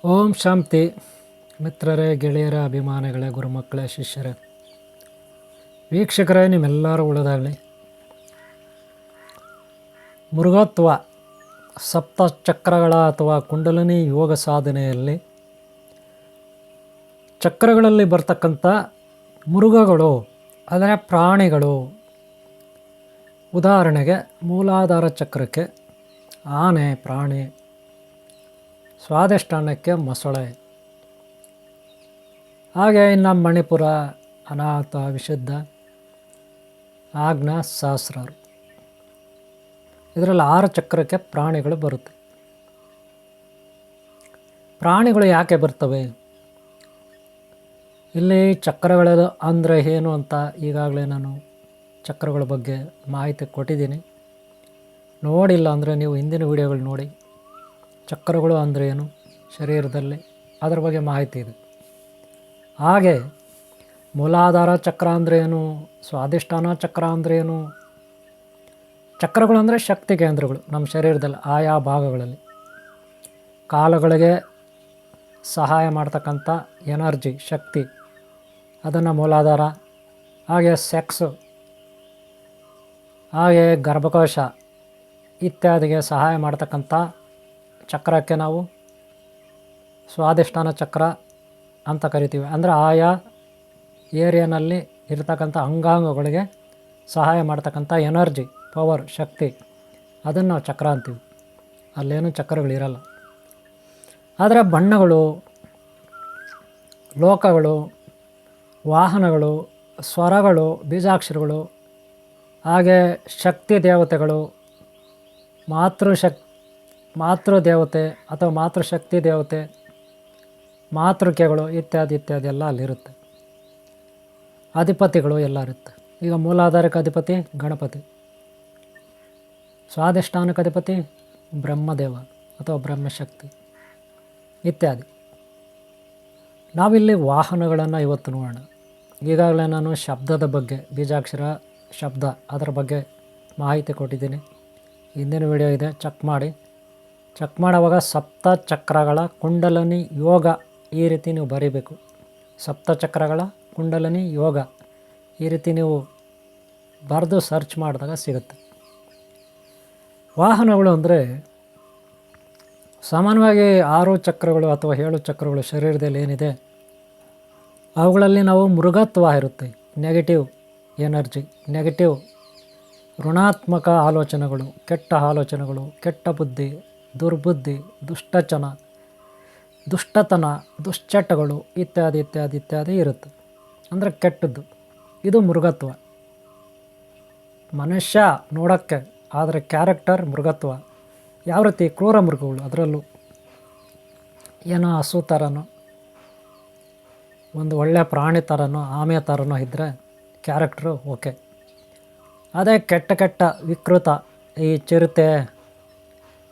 ಓಂ ಶಾಂತಿ. ಮಿತ್ರರೇ, ಗೆಳೆಯರ, ಅಭಿಮಾನಿಗಳೇ, ಗುರುಮಕ್ಕಳೇ, ಶಿಷ್ಯರೇ, ವೀಕ್ಷಕರೇ, ನಿಮ್ಮೆಲ್ಲರೂ ಉಳಿದಾಗಲಿ. ಮೃಗತ್ವ ಸಪ್ತ ಚಕ್ರಗಳ ಅಥವಾ ಕುಂಡಲಿನಿ ಯೋಗ ಸಾಧನೆಯಲ್ಲಿ ಚಕ್ರಗಳಲ್ಲಿ ಬರ್ತಕ್ಕಂಥ ಮೃಗಗಳು ಅಂದರೆ ಪ್ರಾಣಿಗಳು. ಉದಾಹರಣೆಗೆ ಮೂಲಾಧಾರ ಚಕ್ರಕ್ಕೆ ಆನೆ ಪ್ರಾಣಿ, ಸ್ವಾಧಿಷ್ಠಾನಕ್ಕೆ ಮೊಸಳೆ, ಹಾಗೆ ಇನ್ನು ಮಣಿಪುರ, ಅನಾಥ, ವಿಶುದ್ಧ, ಆಜ್ಞಾ, ಸಹಸ್ರಾರು, ಇದರಲ್ಲಿ 6 ಚಕ್ರಕ್ಕೆ ಪ್ರಾಣಿಗಳು ಬರುತ್ತೆ. ಪ್ರಾಣಿಗಳು ಯಾಕೆ ಬರ್ತವೆ? ಇಲ್ಲಿ ಚಕ್ರಗಳು ಅಂದರೆ ಏನು ಅಂತ ಈಗಾಗಲೇ ನಾನು ಚಕ್ರಗಳ ಬಗ್ಗೆ ಮಾಹಿತಿ ಕೊಟ್ಟಿದ್ದೀನಿ. ನೋಡಿಲ್ಲ ಅಂದರೆ ನೀವು ಹಿಂದಿನ ವಿಡಿಯೋಗಳು ನೋಡಿ. ಚಕ್ರಗಳು ಅಂದರೆ ಏನು ಶರೀರದಲ್ಲಿ, ಅದರ ಬಗ್ಗೆ ಮಾಹಿತಿ ಇದೆ. ಹಾಗೆ ಮೂಲಾಧಾರ ಚಕ್ರ ಅಂದರೆ ಏನು, ಸ್ವಾಧಿಷ್ಠಾನ ಚಕ್ರ ಅಂದರೆ ಏನು. ಚಕ್ರಗಳು ಅಂದರೆ ಶಕ್ತಿ ಕೇಂದ್ರಗಳು ನಮ್ಮ ಶರೀರದಲ್ಲಿ ಆಯಾ ಭಾಗಗಳಲ್ಲಿ ಕಾಲುಗಳಿಗೆ ಸಹಾಯ ಮಾಡ್ತಕ್ಕಂಥ ಎನರ್ಜಿ, ಶಕ್ತಿ, ಅದನ್ನು ಮೂಲಾಧಾರ. ಹಾಗೆ ಸೆಕ್ಸು, ಹಾಗೆ ಗರ್ಭಕೋಶ ಇತ್ಯಾದಿಗೆ ಸಹಾಯ ಮಾಡ್ತಕ್ಕಂಥ ಚಕ್ರಕ್ಕೆ ನಾವು ಸ್ವಾಧಿಷ್ಠಾನ ಚಕ್ರ ಅಂತ ಕರಿತೀವಿ. ಅಂದರೆ ಆಯಾ ಏರಿಯಾನಲ್ಲಿ ಇರ್ತಕ್ಕಂಥ ಅಂಗಾಂಗಗಳಿಗೆ ಸಹಾಯ ಮಾಡ್ತಕ್ಕಂಥ ಎನರ್ಜಿ, ಪವರ್, ಶಕ್ತಿ, ಅದನ್ನು ನಾವು ಚಕ್ರ ಅಂತೀವಿ. ಅಲ್ಲೇನು ಚಕ್ರಗಳಿರಲ್ಲ. ಆದರೆ ಬಣ್ಣಗಳು, ಲೋಕಗಳು, ವಾಹನಗಳು, ಸ್ವರಗಳು, ಬೀಜಾಕ್ಷರಗಳು, ಹಾಗೆ ಶಕ್ತಿ ದೇವತೆಗಳು, ಮಾತೃದೇವತೆ ಅಥವಾ ಮಾತೃಶಕ್ತಿ ದೇವತೆ, ಮಾತೃಕೆಗಳು ಇತ್ಯಾದಿ ಇತ್ಯಾದಿ ಎಲ್ಲ ಅಲ್ಲಿರುತ್ತೆ. ಅಧಿಪತಿಗಳು ಎಲ್ಲ ಇರುತ್ತೆ. ಈಗ ಮೂಲಾಧಾರಕ್ಕೆ ಅಧಿಪತಿ ಗಣಪತಿ, ಸ್ವಾಧಿಷ್ಠಾನಕ್ಕೆ ಅಧಿಪತಿ ಬ್ರಹ್ಮದೇವ ಅಥವಾ ಬ್ರಹ್ಮಶಕ್ತಿ ಇತ್ಯಾದಿ. ನಾವಿಲ್ಲಿ ವಾಹನಗಳನ್ನು ಇವತ್ತು ನೋಡೋಣ. ಈಗಾಗಲೇ ನಾನು ಶಬ್ದದ ಬಗ್ಗೆ, ಬೀಜಾಕ್ಷರ ಶಬ್ದ, ಅದರ ಬಗ್ಗೆ ಮಾಹಿತಿ ಕೊಟ್ಟಿದ್ದೀನಿ. ಹಿಂದಿನ ವಿಡಿಯೋ ಇದೆ, ಚೆಕ್ ಮಾಡಿ. ಚೆಕ್ ಮಾಡುವಾಗ ಸಪ್ತ ಚಕ್ರಗಳ ಕುಂಡಲಿನಿ ಯೋಗ ಈ ರೀತಿ ನೀವು ಬರೀಬೇಕು. ಸಪ್ತ ಚಕ್ರಗಳ ಕುಂಡಲಿನಿ ಯೋಗ ಈ ರೀತಿ ನೀವು ಬರೆದು ಸರ್ಚ್ ಮಾಡಿದಾಗ ಸಿಗುತ್ತೆ. ವಾಹನಗಳು ಅಂದರೆ ಸಾಮಾನ್ಯವಾಗಿ 6 ಚಕ್ರಗಳು ಅಥವಾ 7 ಚಕ್ರಗಳು ಶರೀರದಲ್ಲಿ ಏನಿದೆ ಅವುಗಳಲ್ಲಿ ನಾವು ಮೃಗತ್ವ ಇರುತ್ತೆ. ನೆಗೆಟಿವ್ ಎನರ್ಜಿ, ನೆಗೆಟಿವ್ ಋಣಾತ್ಮಕ ಆಲೋಚನೆಗಳು, ಕೆಟ್ಟ ಆಲೋಚನೆಗಳು, ಕೆಟ್ಟ ಬುದ್ಧಿ, ದುರ್ಬುದ್ಧಿ, ದುಷ್ಟತನ, ದುಶ್ಚಟಗಳು ಇತ್ಯಾದಿ ಇತ್ಯಾದಿ ಇತ್ಯಾದಿ ಇರುತ್ತೆ. ಅಂದರೆ ಕೆಟ್ಟದ್ದು. ಇದು ಮೃಗತ್ವ. ಮನುಷ್ಯ ನೋಡೋಕ್ಕೆ, ಆದರೆ ಕ್ಯಾರೆಕ್ಟರ್ ಮೃಗತ್ವ. ಯಾವ ರೀತಿ? ಕ್ರೂರ ಮೃಗಗಳು. ಅದರಲ್ಲೂ ಏನೋ ಹಸು ಥರನೋ, ಒಂದು ಒಳ್ಳೆಯ ಪ್ರಾಣಿ ಥರನೋ, ಆಮೆ ಥರನೋ ಇದ್ದರೆ ಕ್ಯಾರೆಕ್ಟ್ರು ಓಕೆ. ಅದೇ ಕೆಟ್ಟ ವಿಕೃತ, ಈ ಚಿರತೆ,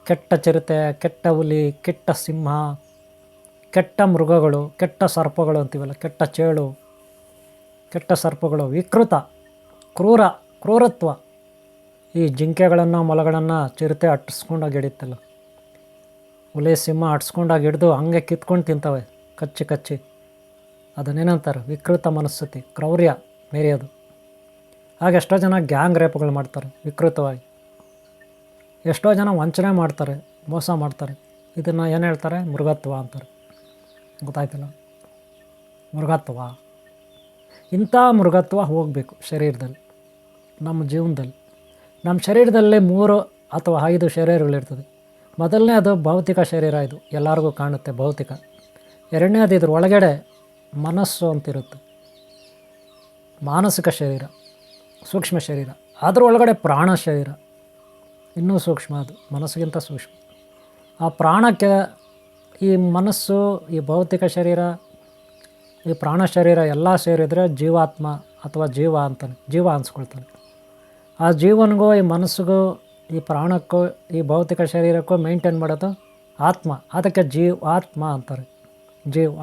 ಕೆಟ್ಟ ಚಿರತೆ, ಕೆಟ್ಟ ಹುಲಿ, ಕೆಟ್ಟ ಸಿಂಹ, ಕೆಟ್ಟ ಮೃಗಗಳು, ಕೆಟ್ಟ ಸರ್ಪಗಳು ಅಂತೀವಲ್ಲ, ಕೆಟ್ಟ ಚೇಳು, ಕೆಟ್ಟ ಸರ್ಪಗಳು, ವಿಕೃತ, ಕ್ರೂರತ್ವ. ಈ ಜಿಂಕೆಗಳನ್ನು, ಮೊಲಗಳನ್ನು ಚಿರತೆ ಅಟ್ಟಿಸ್ಕೊಂಡಾಗಿ ಹಿಡಿಯುತ್ತಲ್ಲ, ಹುಲಿ ಸಿಂಹ ಅಟ್ಸ್ಕೊಂಡಾಗಿ ಹಿಡಿದು ಹಂಗೆ ಕಿತ್ಕೊಂಡು ತಿಂತವೆ ಕಚ್ಚಿ. ಅದನ್ನೇನಂತಾರೆ? ವಿಕೃತ ಮನಸ್ಥಿತಿ, ಕ್ರೌರ್ಯ ಮೇರೆಯೋದು. ಹಾಗೆ ಎಷ್ಟೋ ಜನ ಗ್ಯಾಂಗ್ ರೇಪ್ಗಳು ಮಾಡ್ತಾರೆ ವಿಕೃತವಾಗಿ. ಎಷ್ಟೋ ಜನ ವಂಚನೆ ಮಾಡ್ತಾರೆ, ಮೋಸ ಮಾಡ್ತಾರೆ. ಇದನ್ನು ಏನು ಹೇಳ್ತಾರೆ? ಮೃಗತ್ವ ಅಂತಾರೆ. ಗೊತ್ತಾಯ್ತಲ್ಲ? ಮೃಗತ್ವ. ಇಂಥ ಮೃಗತ್ವ ಹೋಗಬೇಕು ಶರೀರದಲ್ಲಿ, ನಮ್ಮ ಜೀವನದಲ್ಲಿ. ನಮ್ಮ ಶರೀರದಲ್ಲಿ 3 ಅಥವಾ 5 ಶರೀರಗಳಿರ್ತದೆ. ಮೊದಲನೇ ಅದು ಭೌತಿಕ ಶರೀರ, ಇದು ಎಲ್ಲರಿಗೂ ಕಾಣುತ್ತೆ, ಭೌತಿಕ. ಎರಡನೇದು ಇದ್ರ ಒಳಗಡೆ ಮನಸ್ಸು ಅಂತಿರುತ್ತೆ, ಮಾನಸಿಕ ಶರೀರ, ಸೂಕ್ಷ್ಮ ಶರೀರ. ಅದರ ಒಳಗಡೆ ಪ್ರಾಣ ಶರೀರ, ಇನ್ನೂ ಸೂಕ್ಷ್ಮ, ಅದು ಮನಸ್ಸಿಗಿಂತ ಸೂಕ್ಷ್ಮ. ಆ ಪ್ರಾಣಕ್ಕೆ ಈ ಮನಸ್ಸು, ಈ ಭೌತಿಕ ಶರೀರ, ಈ ಪ್ರಾಣ ಶರೀರ ಎಲ್ಲ ಸೇರಿದರೆ ಜೀವಾತ್ಮ ಅಥವಾ ಜೀವ ಅನ್ಸ್ಕೊಳ್ತಾನೆ. ಆ ಜೀವನಿಗೂ, ಈ ಮನಸ್ಸಿಗೂ, ಈ ಪ್ರಾಣಕ್ಕೂ, ಈ ಭೌತಿಕ ಶರೀರಕ್ಕೂ ಮೇಂಟೈನ್ ಮಾಡೋದು ಆತ್ಮ. ಅದಕ್ಕೆ ಜೀವಾತ್ಮ ಅಂತಾರೆ.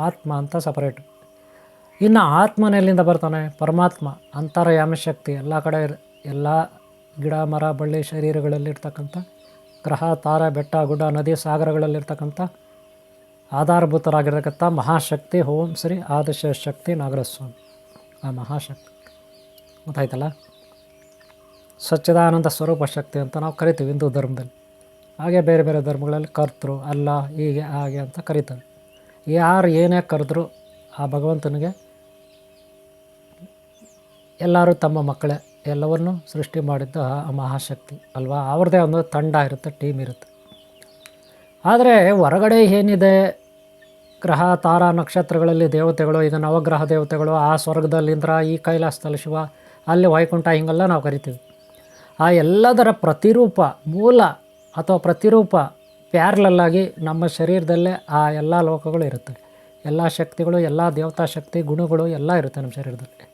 ಆತ್ಮ ಅಂತ ಸಪರೇಟು. ಇನ್ನು ಆತ್ಮನೆಲ್ಲಿಂದ ಬರ್ತಾನೆ? ಪರಮಾತ್ಮ, ಅಂತರ್ಯಾಮ ಶಕ್ತಿ. ಎಲ್ಲ ಕಡೆ, ಎಲ್ಲ ಗಿಡ, ಮರ, ಬಳ್ಳಿ, ಶರೀರಗಳಲ್ಲಿರ್ತಕ್ಕಂಥ ಗ್ರಹ, ತಾರೆ, ಬೆಟ್ಟ, ಗುಡ್ಡ, ನದಿ, ಸಾಗರಗಳಲ್ಲಿರ್ತಕ್ಕಂಥ ಆಧಾರಭೂತರಾಗಿರ್ತಕ್ಕಂಥ ಮಹಾಶಕ್ತಿ ಓಂ ಶ್ರೀ ಆದಿಶಕ್ತಿ ನಾಗರಸ್ವಾಮಿ. ಆ ಮಹಾಶಕ್ತಿ ಗೊತ್ತಾಯ್ತಲ್ಲ, ಸಚ್ಚಿದಾನಂದ ಸ್ವರೂಪ ಶಕ್ತಿ ಅಂತ ನಾವು ಕರಿತೀವಿ ಹಿಂದೂ ಧರ್ಮದಲ್ಲಿ. ಹಾಗೆ ಬೇರೆ ಬೇರೆ ಧರ್ಮಗಳಲ್ಲಿ ಕರ್ತೃ ಅಲ್ಲ ಹೀಗೆ ಹಾಗೆ ಅಂತ ಕರೀತಾರೆ. ಯಾರು ಏನೇ ಕರೆದ್ರೂ ಆ ಭಗವಂತನಿಗೆ ಎಲ್ಲರೂ ತಮ್ಮ ಮಕ್ಕಳೇ, ಎಲ್ಲವನ್ನು ಸೃಷ್ಟಿ ಮಾಡಿದ್ದ ಆ ಮಹಾಶಕ್ತಿ ಅಲ್ವಾ. ಅವ್ರದ್ದೇ ಒಂದು ತಂಡ ಇರುತ್ತೆ, ಟೀಮ್ ಇರುತ್ತೆ. ಆದರೆ ಹೊರಗಡೆ ಏನಿದೆ, ಗ್ರಹ ತಾರಾ ನಕ್ಷತ್ರಗಳಲ್ಲಿ ದೇವತೆಗಳು, ಈಗ ನವಗ್ರಹ ದೇವತೆಗಳು, ಆ ಸ್ವರ್ಗದಲ್ಲಿ ಇಂದ್ರ, ಈ ಕೈಲಾಸದಲ್ಲಿ ಶಿವ, ಅಲ್ಲಿ ವೈಕುಂಠ, ಹಿಂಗೆಲ್ಲ ನಾವು ಕರಿತೀವಿ. ಆ ಎಲ್ಲದರ ಪ್ರತಿರೂಪ, ಮೂಲ ಅಥವಾ ಪ್ರತಿರೂಪ ಪ್ಯಾರ್ಲಲ್ಲಾಗಿ ನಮ್ಮ ಶರೀರದಲ್ಲೇ ಆ ಎಲ್ಲ ಲೋಕಗಳು ಇರುತ್ತೆ. ಎಲ್ಲ ಶಕ್ತಿಗಳು, ಎಲ್ಲ ದೇವತಾ ಶಕ್ತಿ ಗುಣಗಳು ಎಲ್ಲ ಇರುತ್ತೆ ನಮ್ಮ ಶರೀರದಲ್ಲಿ.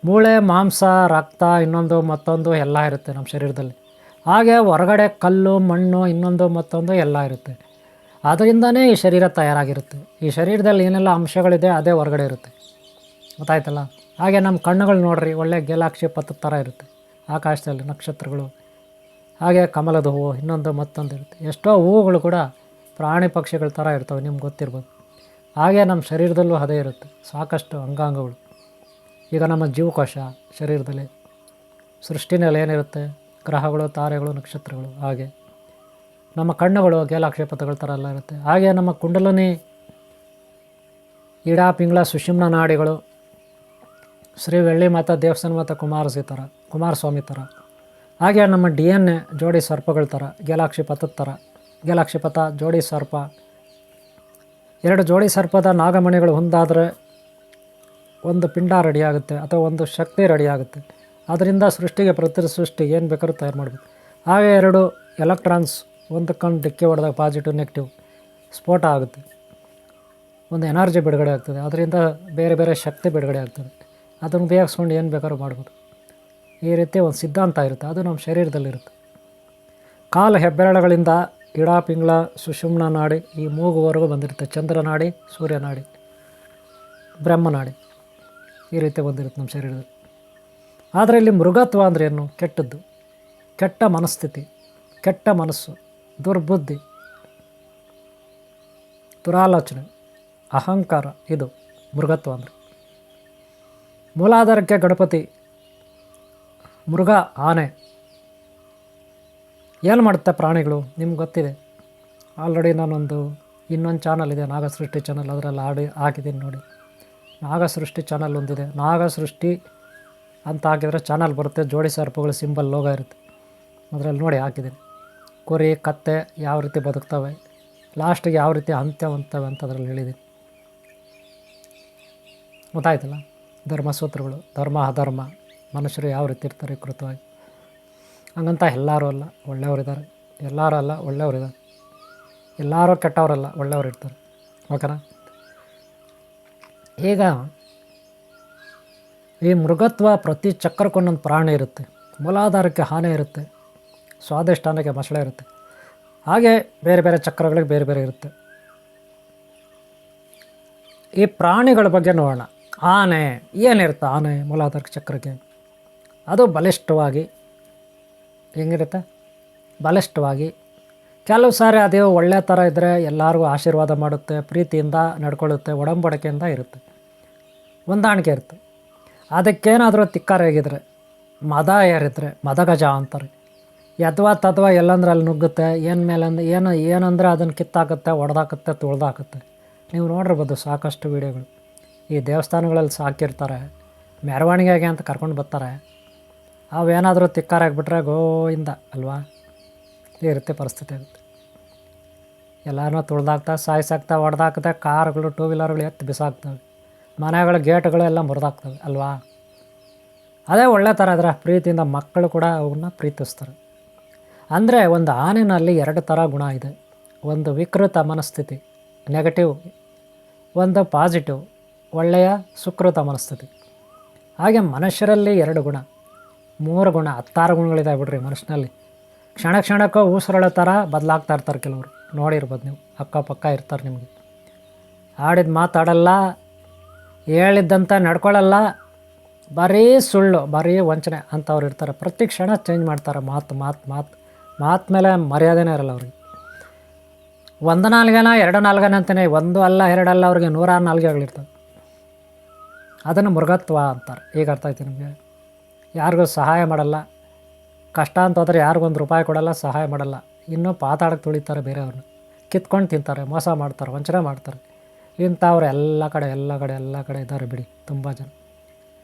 ಮೂಳೆ, ಮಾಂಸ, ರಕ್ತ, ಇನ್ನೊಂದು ಮತ್ತೊಂದು ಎಲ್ಲ ಇರುತ್ತೆ ನಮ್ಮ ಶರೀರದಲ್ಲಿ. ಹಾಗೆ ಹೊರಗಡೆ ಕಲ್ಲು, ಮಣ್ಣು, ಇನ್ನೊಂದು ಮತ್ತೊಂದು ಎಲ್ಲ ಇರುತ್ತೆ. ಅದರಿಂದನೇ ಈ ಶರೀರ ತಯಾರಾಗಿರುತ್ತೆ. ಈ ಶರೀರದಲ್ಲಿ ಏನೆಲ್ಲ ಅಂಶಗಳಿದೆ ಅದೇ ಹೊರಗಡೆ ಇರುತ್ತೆ, ಗೊತ್ತಾಯ್ತಲ್ಲ. ಹಾಗೆ ನಮ್ಮ ಕಣ್ಣುಗಳು ನೋಡ್ರಿ, ಒಳ್ಳೆ ಗೆಲಾಕ್ಷಿ ಪಥದ ಥರ ಇರುತ್ತೆ ಆಕಾಶದಲ್ಲಿ ನಕ್ಷತ್ರಗಳು. ಹಾಗೆ ಕಮಲದ ಹೂವು, ಇನ್ನೊಂದು ಮತ್ತೊಂದು ಇರುತ್ತೆ. ಎಷ್ಟೋ ಹೂವುಗಳು ಕೂಡ ಪ್ರಾಣಿ ಪಕ್ಷಿಗಳ ಥರ ಇರ್ತವೆ, ನಿಮ್ಗೆ ಗೊತ್ತಿರ್ಬೋದು. ಹಾಗೆ ನಮ್ಮ ಶರೀರದಲ್ಲೂ ಅದೇ ಇರುತ್ತೆ, ಸಾಕಷ್ಟು ಅಂಗಾಂಗಗಳು. ಈಗ ನಮ್ಮ ಜೀವಕೋಶ ಶರೀರದಲ್ಲಿ, ಸೃಷ್ಟಿನಲ್ಲಿ ಏನಿರುತ್ತೆ, ಗ್ರಹಗಳು, ತಾರೆಗಳು, ನಕ್ಷತ್ರಗಳು. ಹಾಗೆ ನಮ್ಮ ಕಣ್ಣುಗಳು ಗೆಲಾಕ್ಷಿ ಪಥಗಳ ಥರ ಎಲ್ಲ ಇರುತ್ತೆ. ಹಾಗೆ ನಮ್ಮ ಕುಂಡಲಿನಿ, ಇಡ, ಪಿಂಗಳ, ಸುಷುಮ್ನ ನಾಡಿಗಳು, ಶ್ರೀ ಬೆಳ್ಳಿ ಮಾತಾ ದೇವಸ್ಥಾನ ಮತ್ತು ಕುಮಾರಸ್ವಾಮಿ ಥರ. ಹಾಗೆ ನಮ್ಮ DNA ಜೋಡಿ ಸರ್ಪಗಳ ಥರ, ಗೆಲಾಕ್ಷಿ ಪಥದ ಥರ. ಗೆಲಾಕ್ಷಿ ಪಥ, ಜೋಡಿ ಸರ್ಪ, 2 ಜೋಡಿ ಸರ್ಪದ ನಾಗಮಣಿಗಳು ಒಂದಾದರೆ ಒಂದು ಪಿಂಡ ರೆಡಿಯಾಗುತ್ತೆ ಅಥವಾ ಒಂದು ಶಕ್ತಿ ರೆಡಿಯಾಗುತ್ತೆ. ಅದರಿಂದ ಸೃಷ್ಟಿಗೆ ಪ್ರತಿ ಸೃಷ್ಟಿ ಏನು ಬೇಕಾದ್ರೂ ತಯಾರು ಮಾಡಬೇಕು. ಹಾಗೆ 2 ಎಲೆಕ್ಟ್ರಾನ್ಸ್ ಒಂದಕ್ಕೊಂದು ಡಿಕ್ಕಿ ಹೊಡೆದಾಗ ಪಾಸಿಟಿವ್ ನೆಗೆಟಿವ್ ಸ್ಫೋಟ ಆಗುತ್ತೆ, ಒಂದು ಎನರ್ಜಿ ಬಿಡುಗಡೆ ಆಗ್ತದೆ. ಅದರಿಂದ ಬೇರೆ ಬೇರೆ ಶಕ್ತಿ ಬಿಡುಗಡೆ ಆಗ್ತದೆ. ಅದನ್ನು ಉಪಯೋಗಿಸ್ಕೊಂಡು ಏನು ಬೇಕಾದ್ರೂ ಮಾಡ್ಬೋದು. ಈ ರೀತಿ ಒಂದು ಸಿದ್ಧಾಂತ ಇರುತ್ತೆ, ಅದು ನಮ್ಮ ಶರೀರದಲ್ಲಿರುತ್ತೆ. ಕಾಲು ಹೆಬ್ಬೆರಳುಗಳಿಂದ ಇಡ, ಪಿಂಗಳ, ಸುಷುಮ್ನ ನಾಡಿ, ಈ ಮೂಗುವರೆಗೂ ಬಂದಿರುತ್ತೆ. ಚಂದ್ರನಾಡಿ, ಸೂರ್ಯನಾಡಿ, ಬ್ರಹ್ಮನಾಡಿ, ಈ ರೀತಿ ಬಂದಿರುತ್ತೆ ನಮ್ಮ ಶರೀರದಲ್ಲಿ. ಆದರೆ ಇಲ್ಲಿ ಮೃಗತ್ವ ಅಂದರೆ ಏನು? ಕೆಟ್ಟದ್ದು, ಕೆಟ್ಟ ಮನಸ್ಥಿತಿ, ಕೆಟ್ಟ ಮನಸ್ಸು, ದುರ್ಬುದ್ಧಿ, ದುರಾಲೋಚನೆ, ಅಹಂಕಾರ, ಇದು ಮೃಗತ್ವ ಅಂದರೆ. ಮೂಲಾಧಾರಕ್ಕೆ ಗಣಪತಿ, ಮೃಗ, ಆನೆ. ಏನು ಮಾಡುತ್ತೆ ಪ್ರಾಣಿಗಳು ನಿಮ್ಗೆ ಗೊತ್ತಿದೆ. ಆಲ್ರೆಡಿ ನಾನೊಂದು ಇನ್ನೊಂದು ಚಾನಲ್ ಇದೆ, ನಾಗಸೃಷ್ಟಿ ಚಾನಲ್, ಅದರಲ್ಲಿ ಹಾಕಿದ್ದೀನಿ ನೋಡಿ. ನಾಗಸೃಷ್ಟಿ ಚಾನಲ್ ಒಂದಿದೆ, ನಾಗಸೃಷ್ಟಿ ಅಂತ ಹಾಕಿದರೆ ಚಾನಲ್ ಬರುತ್ತೆ. ಜೋಡಿ ಸರ್ಪಗಳು ಸಿಂಬಲ್ ಲೋಗ ಇರುತ್ತೆ, ಅದರಲ್ಲಿ ನೋಡಿ ಹಾಕಿದ್ದೀನಿ. ಕುರಿ, ಕತ್ತೆ ಯಾವ ರೀತಿ ಬದುಕ್ತವೆ, ಲಾಸ್ಟಿಗೆ ಯಾವ ರೀತಿ ಅಂತ್ಯ ಹೊಂದ್ತವೆ ಅಂತ ಅದರಲ್ಲಿ ಹೇಳಿದ್ದೀನಿ, ಗೊತ್ತಾಯ್ತಲ್ಲ. ಧರ್ಮಸೂತ್ರಗಳು, ಧರ್ಮ ಅಧರ್ಮ, ಮನುಷ್ಯರು ಯಾವ ರೀತಿ ಇರ್ತಾರೆ ಕೃತವಾಗಿ. ಹಂಗಂತ ಎಲ್ಲರೂ ಅಲ್ಲ, ಒಳ್ಳೆಯವರಿದ್ದಾರೆ. ಎಲ್ಲರೂ ಅಲ್ಲ, ಒಳ್ಳೆಯವರಿದ್ದಾರೆ. ಎಲ್ಲರೂ ಕೆಟ್ಟವರಲ್ಲ, ಒಳ್ಳೆಯವರು ಇರ್ತಾರೆ. ಓಕೆನಾ. ಈಗ ಈ ಮೃಗತ್ವ ಪ್ರತಿ ಚಕ್ರಕ್ಕೊಂದೊಂದು ಪ್ರಾಣಿ ಇರುತ್ತೆ. ಮೂಲಾಧಾರಕ್ಕೆ ಆನೆ ಇರುತ್ತೆ, ಸ್ವಾದಿಷ್ಠಾನಕ್ಕೆ ಮೊಸಳೆ ಇರುತ್ತೆ. ಹಾಗೆ ಬೇರೆ ಬೇರೆ ಚಕ್ರಗಳಿಗೆ ಬೇರೆ ಬೇರೆ ಇರುತ್ತೆ. ಈ ಪ್ರಾಣಿಗಳ ಬಗ್ಗೆ ನೋಡೋಣ. ಆನೆ ಏನಿರುತ್ತೆ? ಆನೆ ಮೂಲಾಧಾರ ಚಕ್ರಕ್ಕೆ ಅದು ಬಲಿಷ್ಠವಾಗಿ ಹೆಂಗಿರುತ್ತೆ? ಬಲಿಷ್ಠವಾಗಿ. ಕೆಲವು ಸಾರಿ ಅದೇ ಒಳ್ಳೆಯ ಥರ ಇದ್ದರೆ ಎಲ್ಲರಿಗೂ ಆಶೀರ್ವಾದ ಮಾಡುತ್ತೆ, ಪ್ರೀತಿಯಿಂದ ನಡ್ಕೊಳ್ಳುತ್ತೆ, ಒಡಂಬಡಿಕೆಯಿಂದ ಇರುತ್ತೆ, ಹೊಂದಾಣಿಕೆ ಇರುತ್ತೆ. ಅದಕ್ಕೇನಾದರೂ ತಿಕ್ಕಾರಾಗಿದ್ದರೆ, ಮದ ಏರಿದ್ರೆ ಮದಗಜ ಅಂತಾರೆ. ಯದ್ವಾ ತದ್ವಾ ಎಲ್ಲಂದ್ರೆ ಅಲ್ಲಿ ನುಗ್ಗುತ್ತೆ, ಏನು ಮೇಲಂದ್ರೆ ಏನಂದರೆ ಅದನ್ನು ಕಿತ್ತಾಕುತ್ತೆ, ಒಡೆದಾಕುತ್ತೆ, ತುಳ್ದಾಕುತ್ತೆ. ನೀವು ನೋಡಿರ್ಬೋದು ಸಾಕಷ್ಟು ವೀಡಿಯೋಗಳು. ಈ ದೇವಸ್ಥಾನಗಳಲ್ಲಿ ಸಾಕಿರ್ತಾರೆ, ಮೆರವಣಿಗೆಗೆ ಅಂತ ಕರ್ಕೊಂಡು ಬರ್ತಾರೆ. ಅವೇನಾದರೂ ತಿಕ್ಕಾರಾಗಿಬಿಟ್ರೆ ಗೋಯಿಂದ ಅಲ್ವಾ, ಈ ರೀತಿ ಪರಿಸ್ಥಿತಿ ಆಗುತ್ತೆ. ಎಲ್ಲನೂ ತುಳ್ದಾಕ್ತಾ, ಸಾಯಿಸಾಕ್ತಾ, ಹೊಡೆದಾಕ್ತಾ, ಕಾರ್ಗಳು, ಟೂ ವೀಲರ್ಗಳು ಎತ್ತಿ ಬಿಸಾಕ್ತವೆ, ಮನೆಗಳ ಗೇಟ್ಗಳು ಎಲ್ಲ ಮುರಿದಾಕ್ತವೆ ಅಲ್ವಾ. ಅದೇ ಒಳ್ಳೆ ಥರ ಇದ್ರೆ ಪ್ರೀತಿಯಿಂದ ಮಕ್ಕಳು ಕೂಡ ಅವನ್ನ ಪ್ರೀತಿಸ್ತಾರೆ. ಅಂದರೆ ಒಂದು ಆನೆಯಲ್ಲಿ 2 ಥರ ಗುಣ ಇದೆ. ಒಂದು ವಿಕೃತ ಮನಸ್ಥಿತಿ ನೆಗೆಟಿವ್, ಒಂದು ಪಾಸಿಟಿವ್ ಒಳ್ಳೆಯ ಸುಕೃತ ಮನಸ್ಥಿತಿ. ಹಾಗೆ ಮನುಷ್ಯರಲ್ಲಿ 2 ಗುಣ, 3 ಗುಣ, 16 ಗುಣಗಳಿದೆ ಬಿಡ್ರಿ ಮನುಷ್ಯನಲ್ಲಿ. ಕ್ಷಣಕ್ಕೂ ಉಸಿರೊಳೋ ಥರ ಬದಲಾಗ್ತಾ ಇರ್ತಾರೆ ಕೆಲವರು, ನೋಡಿರ್ಬೋದು ನೀವು, ಅಕ್ಕಪಕ್ಕ ಇರ್ತಾರೆ ನಿಮಗೆ. ಆಡಿದ ಮಾತಾಡಲ್ಲ, ಹೇಳಿದ್ದಂತ ನಡ್ಕೊಳ್ಳಲ್ಲ, ಬರೀ ಸುಳ್ಳು, ಬರೀ ವಂಚನೆ ಅಂಥವ್ರು ಇರ್ತಾರೆ. ಪ್ರತಿ ಕ್ಷಣ ಚೇಂಜ್ ಮಾಡ್ತಾರೆ ಮಾತು ಮೇಲೆ ಮರ್ಯಾದೆನೇ ಇರಲ್ಲ ಅವ್ರಿಗೆ. ಒಂದು ನಾಲ್ಗೆನ ಎರಡು ನಾಲ್ಗೆನ ಅಂತಾನೆ, ಒಂದು ಅಲ್ಲ ಎರಡಲ್ಲ, ಅವ್ರಿಗೆ 106 ನಾಲ್ಗೆಗಳಿರ್ತವೆ. ಅದನ್ನು ಮೃಗತ್ವ ಅಂತಾರೆ. ಈಗ ಅರ್ಥ ಆಯ್ತು ನಿಮಗೆ. ಯಾರಿಗೂ ಸಹಾಯ ಮಾಡಲ್ಲ, ಕಷ್ಟ ಅಂತ ಹೋದರೆ ಯಾರಿಗೊಂದು ರೂಪಾಯಿ ಕೊಡಲ್ಲ, ಸಹಾಯ ಮಾಡಲ್ಲ. ಇನ್ನೂ ಪಾತಾಡಕ್ಕೆ ತುಳಿತಾರೆ, ಬೇರೆಯವ್ರನ್ನ ಕಿತ್ಕೊಂಡು ತಿಂತಾರೆ, ಮೋಸ ಮಾಡ್ತಾರೆ, ವಂಚನೆ ಮಾಡ್ತಾರೆ. ಇಂಥವ್ರು ಎಲ್ಲ ಕಡೆ ಇದ್ದಾರೆ ಬಿಡಿ, ತುಂಬ ಜನ.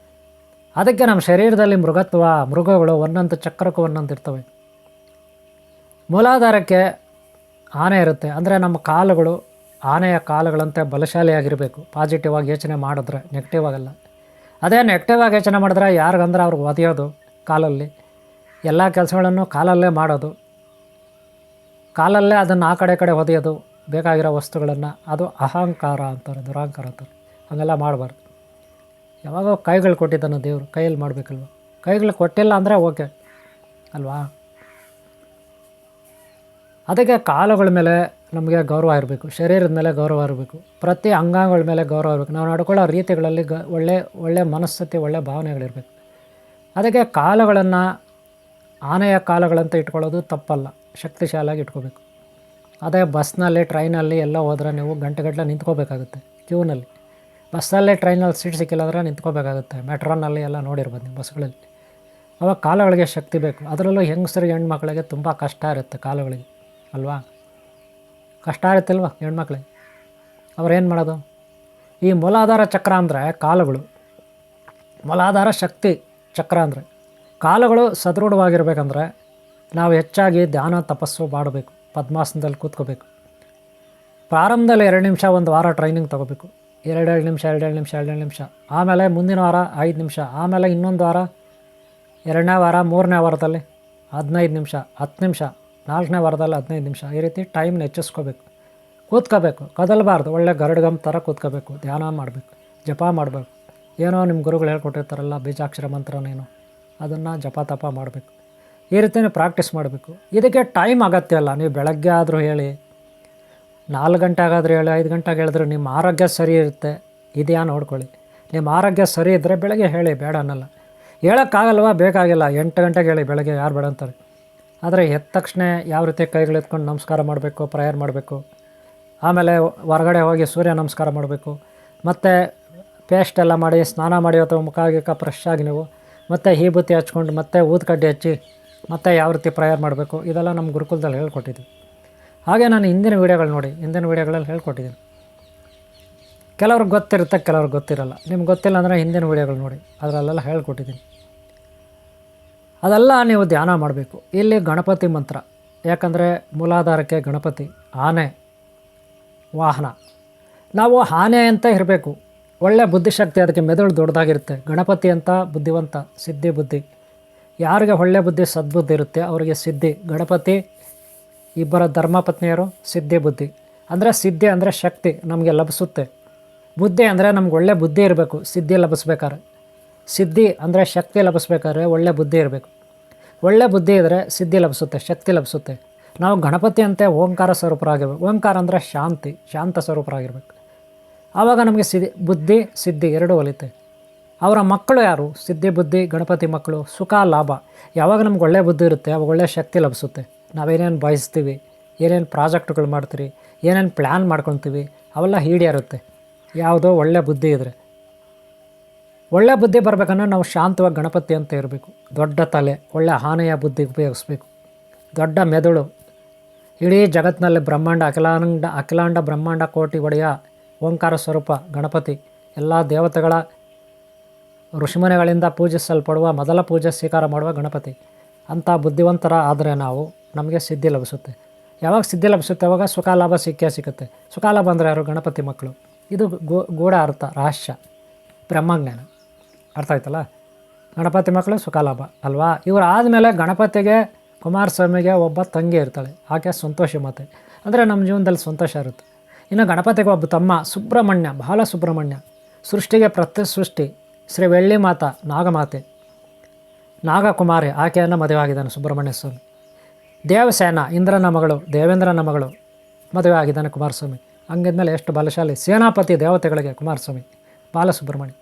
ಅದಕ್ಕೆ ನಮ್ಮ ಶರೀರದಲ್ಲಿ ಮೃಗಗಳು ಒಂದೊಂದು ಚಕ್ರಕ್ಕೂ ಒಂದೊಂದು ಇರ್ತವೆ. ಮೂಲಾಧಾರಕ್ಕೆ ಆನೆ ಇರುತ್ತೆ. ಅಂದರೆ ನಮ್ಮ ಕಾಲುಗಳು ಆನೆಯ ಕಾಲುಗಳಂತೆ ಬಲಶಾಲಿಯಾಗಿರಬೇಕು. ಪಾಸಿಟಿವ್ ಆಗಿ ಯೋಚನೆ ಮಾಡಿದ್ರೆ, ನೆಗೆಟಿವ್ ಆಗಲ್ಲ. ಅದೇ ನೆಗೆಟಿವ್ ಆಗಿ ಯೋಚನೆ ಮಾಡಿದ್ರೆ ಯಾರಿಗಂದ್ರೆ ಅವ್ರಿಗೆ ಒದೆಯೋದು, ಕಾಲಲ್ಲಿ ಎಲ್ಲ ಕೆಲಸಗಳನ್ನು ಕಾಲಲ್ಲೇ ಮಾಡೋದು, ಕಾಲಲ್ಲೇ ಅದನ್ನು ಆ ಕಡೆ ಒದೆಯೋದು, ಬೇಕಾಗಿರೋ ವಸ್ತುಗಳನ್ನು. ಅದು ಅಹಂಕಾರ ಅಂತಾರೆ, ದುರಹಂಕಾರ ಅಂತಾರೆ. ಹಾಗೆಲ್ಲ ಮಾಡಬಾರ್ದು. ಯಾವಾಗ ಕೈಗಳು ಕೊಟ್ಟಿದ್ದಾನೆ ದೇವರು, ಕೈಯಲ್ಲಿ ಮಾಡಬೇಕಲ್ವ. ಕೈಗಳು ಕೊಟ್ಟಿಲ್ಲ ಅಂದರೆ ಓಕೆ ಅಲ್ವಾ. ಅದಕ್ಕೆ ಕಾಲುಗಳ ಮೇಲೆ ನಮಗೆ ಗೌರವ ಇರಬೇಕು, ಶರೀರದ ಮೇಲೆ ಗೌರವ ಇರಬೇಕು, ಪ್ರತಿ ಅಂಗಾಂಗಗಳ ಮೇಲೆ ಗೌರವ ಇರಬೇಕು. ನಾವು ನಡ್ಕೊಳ್ಳೋ ರೀತಿಗಳಲ್ಲಿ ಒಳ್ಳೆ ಮನಸ್ಥಿತಿ, ಒಳ್ಳೆ ಭಾವನೆಗಳಿರಬೇಕು. ಅದಕ್ಕೆ ಕಾಲುಗಳನ್ನು ಆನೆಯ ಕಾಲುಗಳಂತ ಇಟ್ಕೊಳ್ಳೋದು ತಪ್ಪಲ್ಲ, ಶಕ್ತಿಶಾಲಿಯಾಗಿ ಇಟ್ಕೋಬೇಕು. ಅದೇ ಬಸ್ನಲ್ಲಿ, ಟ್ರೈನಲ್ಲಿ ಎಲ್ಲ ಹೋದರೆ ನೀವು ಗಂಟೆಗಟ್ಟಲೆ ನಿಂತ್ಕೋಬೇಕಾಗುತ್ತೆ ಕ್ಯೂನಲ್ಲಿ. ಬಸ್ಸಲ್ಲೇ, ಟ್ರೈನಲ್ಲಿ ಸೀಟ್ ಸಿಕ್ಕಿಲ್ಲ ಅಂದರೆ ನಿಂತ್ಕೋಬೇಕಾಗುತ್ತೆ. ಮೆಟ್ರೋನಲ್ಲಿ ಎಲ್ಲ ನೋಡಿರ್ಬೋದು ನೀವು, ಬಸ್ಗಳಲ್ಲಿ. ಅವಾಗ ಕಾಲುಗಳಿಗೆ ಶಕ್ತಿ ಬೇಕು. ಅದರಲ್ಲೂ ಹೆಂಗಸರಿಗೆ, ಹೆಣ್ಮಕ್ಳಿಗೆ ತುಂಬ ಕಷ್ಟ ಇರುತ್ತೆ ಕಾಲುಗಳಿಗೆ ಅಲ್ವಾ. ಕಷ್ಟ ಇರುತ್ತಲ್ವ ಹೆಣ್ಮಕ್ಳಿಗೆ. ಅವ್ರೇನು ಮಾಡೋದು? ಈ ಮೂಲಾಧಾರ ಚಕ್ರ ಅಂದರೆ ಕಾಲುಗಳು, ಮೂಲಾಧಾರ ಶಕ್ತಿ ಚಕ್ರ ಅಂದರೆ ಕಾಲುಗಳು ಸದೃಢವಾಗಿರ್ಬೇಕಂದ್ರೆ ನಾವು ಹೆಚ್ಚಾಗಿ ಧ್ಯಾನ ತಪಸ್ಸು ಮಾಡಬೇಕು. ಪದ್ಮಾಸನದಲ್ಲಿ ಕೂತ್ಕೋಬೇಕು. ಪ್ರಾರಂಭದಲ್ಲಿ 2 ನಿಮಿಷ ಒಂದು ವಾರ ಟ್ರೈನಿಂಗ್ ತೊಗೋಬೇಕು. 2 ನಿಮಿಷ. ಆಮೇಲೆ ಮುಂದಿನ ವಾರ 5 ನಿಮಿಷ. ಆಮೇಲೆ ಇನ್ನೊಂದು ವಾರ, 2ನೇ ವಾರ, 3ನೇ ವಾರದಲ್ಲಿ 15 ನಿಮಿಷ, 10 ನಿಮಿಷ, 4ನೇ ವಾರದಲ್ಲಿ 15 ನಿಮಿಷ. ಈ ರೀತಿ ಟೈಮ್ನ ಹೆಚ್ಚಿಸ್ಕೋಬೇಕು. ಕೂತ್ಕೋಬೇಕು, ಕದಲಬಾರ್ದು. ಒಳ್ಳೆ ಗರುಡ್ಗಮ್ ಥರ ಕೂತ್ಕೋಬೇಕು. ಧ್ಯಾನ ಮಾಡಬೇಕು, ಜಪ ಮಾಡಬೇಕು. ಏನೋ ನಿಮ್ಮ ಗುರುಗಳು ಹೇಳ್ಕೊಟ್ಟಿರ್ತಾರಲ್ಲ, ಬೀಜಾಕ್ಷರ ಮಂತ್ರನೇನೋ, ಅದನ್ನು ಜಪ ತಪ ಮಾಡಬೇಕು. ಈ ರೀತಿ ಪ್ರಾಕ್ಟೀಸ್ ಮಾಡಬೇಕು. ಇದಕ್ಕೆ ಟೈಮ್ ಅಗತ್ಯ ಅಲ್ಲ. ನೀವು ಬೆಳಗ್ಗೆ ಆದರೂ ಹೇಳಿ, 4 ಗಂಟೆ ಆಗಾದರೂ ಹೇಳಿ, 5 ಗಂಟೆಗೆ ಹೇಳಿದ್ರು ನಿಮ್ಮ ಆರೋಗ್ಯ ಸರಿ ಇರುತ್ತೆ. ಇದೆಯಾ ನೋಡ್ಕೊಳ್ಳಿ. ನಿಮ್ಮ ಆರೋಗ್ಯ ಸರಿ ಇದ್ದರೆ ಬೆಳಗ್ಗೆ ಹೇಳಿ, ಬೇಡ ಅನ್ನಲ್ಲ. ಹೇಳೋಕ್ಕಾಗಲ್ವ, ಬೇಕಾಗಿಲ್ಲ. 8 ಗಂಟೆಗೆ ಹೇಳಿ, ಬೆಳಗ್ಗೆ ಯಾರು ಬೇಡ ಅಂತಾರೆ. ಆದರೆ ಎದ್ದ ತಕ್ಷಣ ಯಾವ ರೀತಿ ಕೈಗಳು ಎತ್ಕೊಂಡು ನಮಸ್ಕಾರ ಮಾಡಬೇಕು, ಪ್ರೇಯರ್ ಮಾಡಬೇಕು. ಆಮೇಲೆ ಹೊರಗಡೆ ಹೋಗಿ ಸೂರ್ಯ ನಮಸ್ಕಾರ ಮಾಡಬೇಕು. ಮತ್ತು ಪೇಸ್ಟ್ ಎಲ್ಲ ಮಾಡಿ, ಸ್ನಾನ ಮಾಡಿ, ಅಥವಾ ಮುಖ ಗಿಕ್ಕ ಫ್ರೆಶ್ ಆಗಿ ನೀವು ಮತ್ತು ಬುತ್ತಿ ಹಚ್ಕೊಂಡು, ಮತ್ತೆ ಊದ್ಕಡ್ಡಿ ಹಚ್ಚಿ, ಮತ್ತು ಯಾವ ರೀತಿ ಪ್ರೇಯರ್ ಮಾಡಬೇಕು, ಇದೆಲ್ಲ ನಮ್ಮ ಗುರುಕುಲದಲ್ಲಿ ಹೇಳ್ಕೊಟ್ಟಿದ್ವಿ. ಹಾಗೆ ನಾನು ಹಿಂದಿನ ವೀಡಿಯೋಗಳಲ್ಲಿ ಹೇಳ್ಕೊಟ್ಟಿದ್ದೀನಿ. ಕೆಲವ್ರಿಗೆ ಗೊತ್ತಿರುತ್ತೆ, ಕೆಲವ್ರಿಗೆ ಗೊತ್ತಿರಲ್ಲ. ನಿಮ್ಗೆ ಗೊತ್ತಿಲ್ಲ ಅಂದರೆ ಹಿಂದಿನ ವೀಡಿಯೋಗಳು ನೋಡಿ, ಅದರಲ್ಲೆಲ್ಲ ಹೇಳ್ಕೊಟ್ಟಿದ್ದೀನಿ. ಅದೆಲ್ಲ ನೀವು ಧ್ಯಾನ ಮಾಡಬೇಕು. ಇಲ್ಲಿ ಗಣಪತಿ ಮಂತ್ರ, ಯಾಕಂದರೆ ಮೂಲಾಧಾರಕ್ಕೆ ಗಣಪತಿ ಆನೆ ವಾಹನ. ನಾವು ಆನೆ ಅಂತ ಇರಬೇಕು. ಒಳ್ಳೆ ಬುದ್ಧಿಶಕ್ತಿ, ಅದಕ್ಕೆ ಮೆದುಳು ದೊಡ್ಡದಾಗಿರುತ್ತೆ. ಗಣಪತಿ ಅಂತ ಬುದ್ಧಿವಂತ, ಸಿದ್ಧಿ ಬುದ್ಧಿ. ಯಾರಿಗೆ ಒಳ್ಳೆ ಬುದ್ಧಿ, ಸದ್ಬುದ್ಧಿ ಇರುತ್ತೆ ಅವರಿಗೆ ಸಿದ್ಧಿ. ಗಣಪತಿ ಇಬ್ಬರ ಧರ್ಮಪತ್ನಿಯರು ಸಿದ್ಧಿ ಬುದ್ಧಿ. ಅಂದರೆ ಸಿದ್ಧಿ ಅಂದರೆ ಶಕ್ತಿ ನಮಗೆ ಲಭಿಸುತ್ತೆ. ಬುದ್ಧಿ ಅಂದರೆ ನಮ್ಗೆ ಒಳ್ಳೆ ಬುದ್ಧಿ ಇರಬೇಕು. ಸಿದ್ಧಿ ಲಭಿಸ್ಬೇಕಾದ್ರೆ, ಸಿದ್ಧಿ ಅಂದರೆ ಶಕ್ತಿ ಲಭಿಸ್ಬೇಕಾದ್ರೆ ಒಳ್ಳೆ ಬುದ್ಧಿ ಇರಬೇಕು. ಒಳ್ಳೆ ಬುದ್ಧಿ ಇದ್ದರೆ ಸಿದ್ಧಿ ಲಭಿಸುತ್ತೆ, ಶಕ್ತಿ ಲಭಿಸುತ್ತೆ. ನಾವು ಗಣಪತಿ ಅಂತೆ ಓಂಕಾರ ಸ್ವರೂಪರಾಗಿರ್ಬೇಕು. ಓಂಕಾರ ಅಂದರೆ ಶಾಂತಿ, ಶಾಂತ ಸ್ವರೂಪರಾಗಿರ್ಬೇಕು. ಆವಾಗ ನಮಗೆ ಬುದ್ಧಿ ಸಿದ್ಧಿ ಎರಡೂ ಒಲಿತೆ. ಅವರ ಮಕ್ಕಳು ಯಾರು? ಸಿದ್ಧಿ ಬುದ್ಧಿ ಗಣಪತಿ ಮಕ್ಕಳು. ಸುಖ ಲಾಭ. ಯಾವಾಗ ನಮ್ಗೆ ಒಳ್ಳೆ ಬುದ್ಧಿ ಇರುತ್ತೆ ಅವಾಗ ಒಳ್ಳೆ ಶಕ್ತಿ ಲಭಿಸುತ್ತೆ. ನಾವೇನೇನು ಬಯಸ್ತೀವಿ, ಏನೇನು ಪ್ರಾಜೆಕ್ಟ್ಗಳು ಮಾಡ್ತೀವಿ, ಏನೇನು ಪ್ಲ್ಯಾನ್ ಮಾಡ್ಕೊತೀವಿ, ಅವೆಲ್ಲ ಈಡೇರುತ್ತೆ ಯಾವುದೋ ಒಳ್ಳೆ ಬುದ್ಧಿ ಇದ್ದರೆ. ಒಳ್ಳೆ ಬುದ್ಧಿ ಬರಬೇಕಂದ್ರೆ ನಾವು ಶಾಂತವಾಗಿ ಗಣಪತಿ ಅಂತ ಇರಬೇಕು. ದೊಡ್ಡ ತಲೆ, ಒಳ್ಳೆ ಆನೆಯ ಬುದ್ಧಿ ಉಪಯೋಗಿಸ್ಬೇಕು. ದೊಡ್ಡ ಮೆದುಳು. ಇಡೀ ಜಗತ್ತಿನಲ್ಲಿ ಅಖಿಲಾಂಡ ಬ್ರಹ್ಮಾಂಡ ಕೋಟಿ ಒಡೆಯ ಓಂಕಾರ ಸ್ವರೂಪ ಗಣಪತಿ. ಎಲ್ಲ ದೇವತೆಗಳ ಋಷಿಮನೆಗಳಿಂದ ಪೂಜಿಸಲ್ಪಡುವ, ಮೊದಲ ಪೂಜೆ ಸ್ವೀಕಾರ ಮಾಡುವ ಗಣಪತಿ. ಅಂಥ ಬುದ್ಧಿವಂತರ ಆದರೆ ನಮಗೆ ಸಿದ್ಧಿ ಲಭಿಸುತ್ತೆ. ಯಾವಾಗ ಸಿದ್ಧಿ ಲಭಿಸುತ್ತೆ ಅವಾಗ ಸುಖ ಲಾಭ ಸಿಗುತ್ತೆ. ಸುಖ ಲಾಭ ಅಂದರೆ ಯಾರು? ಗಣಪತಿ ಮಕ್ಕಳು. ಇದು ಗೂಢ ಅರ್ಥ, ರಹಸ್ಯ, ಬ್ರಹ್ಮಜ್ಞಾನ. ಅರ್ಥ ಆಯ್ತಲ್ಲ? ಗಣಪತಿ ಮಕ್ಕಳು ಸುಖ ಲಾಭ ಅಲ್ವಾ. ಇವರು ಆದಮೇಲೆ ಗಣಪತಿಗೆ, ಕುಮಾರಸ್ವಾಮಿಗೆ ಒಬ್ಬ ತಂಗಿ ಇರ್ತಾಳೆ, ಆಕೆ ಸಂತೋಷಿ ಮಾತೆ. ಅಂದರೆ ನಮ್ಮ ಜೀವನದಲ್ಲಿ ಸಂತೋಷ ಇರುತ್ತೆ. ಇನ್ನು ಗಣಪತಿಗೆ ಒಬ್ಬ ತಮ್ಮ ಸುಬ್ರಹ್ಮಣ್ಯ, ಬಾಲಸುಬ್ರಹ್ಮಣ್ಯ. ಸೃಷ್ಟಿಗೆ ಸೃಷ್ಟಿ ಶ್ರೀ ಬೆಳ್ಳಿ ಮಾತಾ ನಾಗಮಾತೆ, ನಾಗಕುಮಾರಿ, ಆಕೆಯನ್ನು ಮದುವೆ ಆಗಿದ್ದಾನೆ ಸುಬ್ರಹ್ಮಣ್ಯ ಸ್ವಾಮಿ. ದೇವಸೇನ, ಇಂದ್ರನ ಮಗಳು, ದೇವೇಂದ್ರನ ಮಗಳು, ಮದುವೆ ಆಗಿದ್ದಾನೆ ಕುಮಾರಸ್ವಾಮಿ. ಹಂಗಿದ್ಮೇಲೆ ಎಷ್ಟು ಬಲಶಾಲಿ. ಸೇನಾಪತಿ ದೇವತೆಗಳಿಗೆ ಕುಮಾರಸ್ವಾಮಿ, ಬಾಲಸುಬ್ರಹ್ಮಣ್ಯ.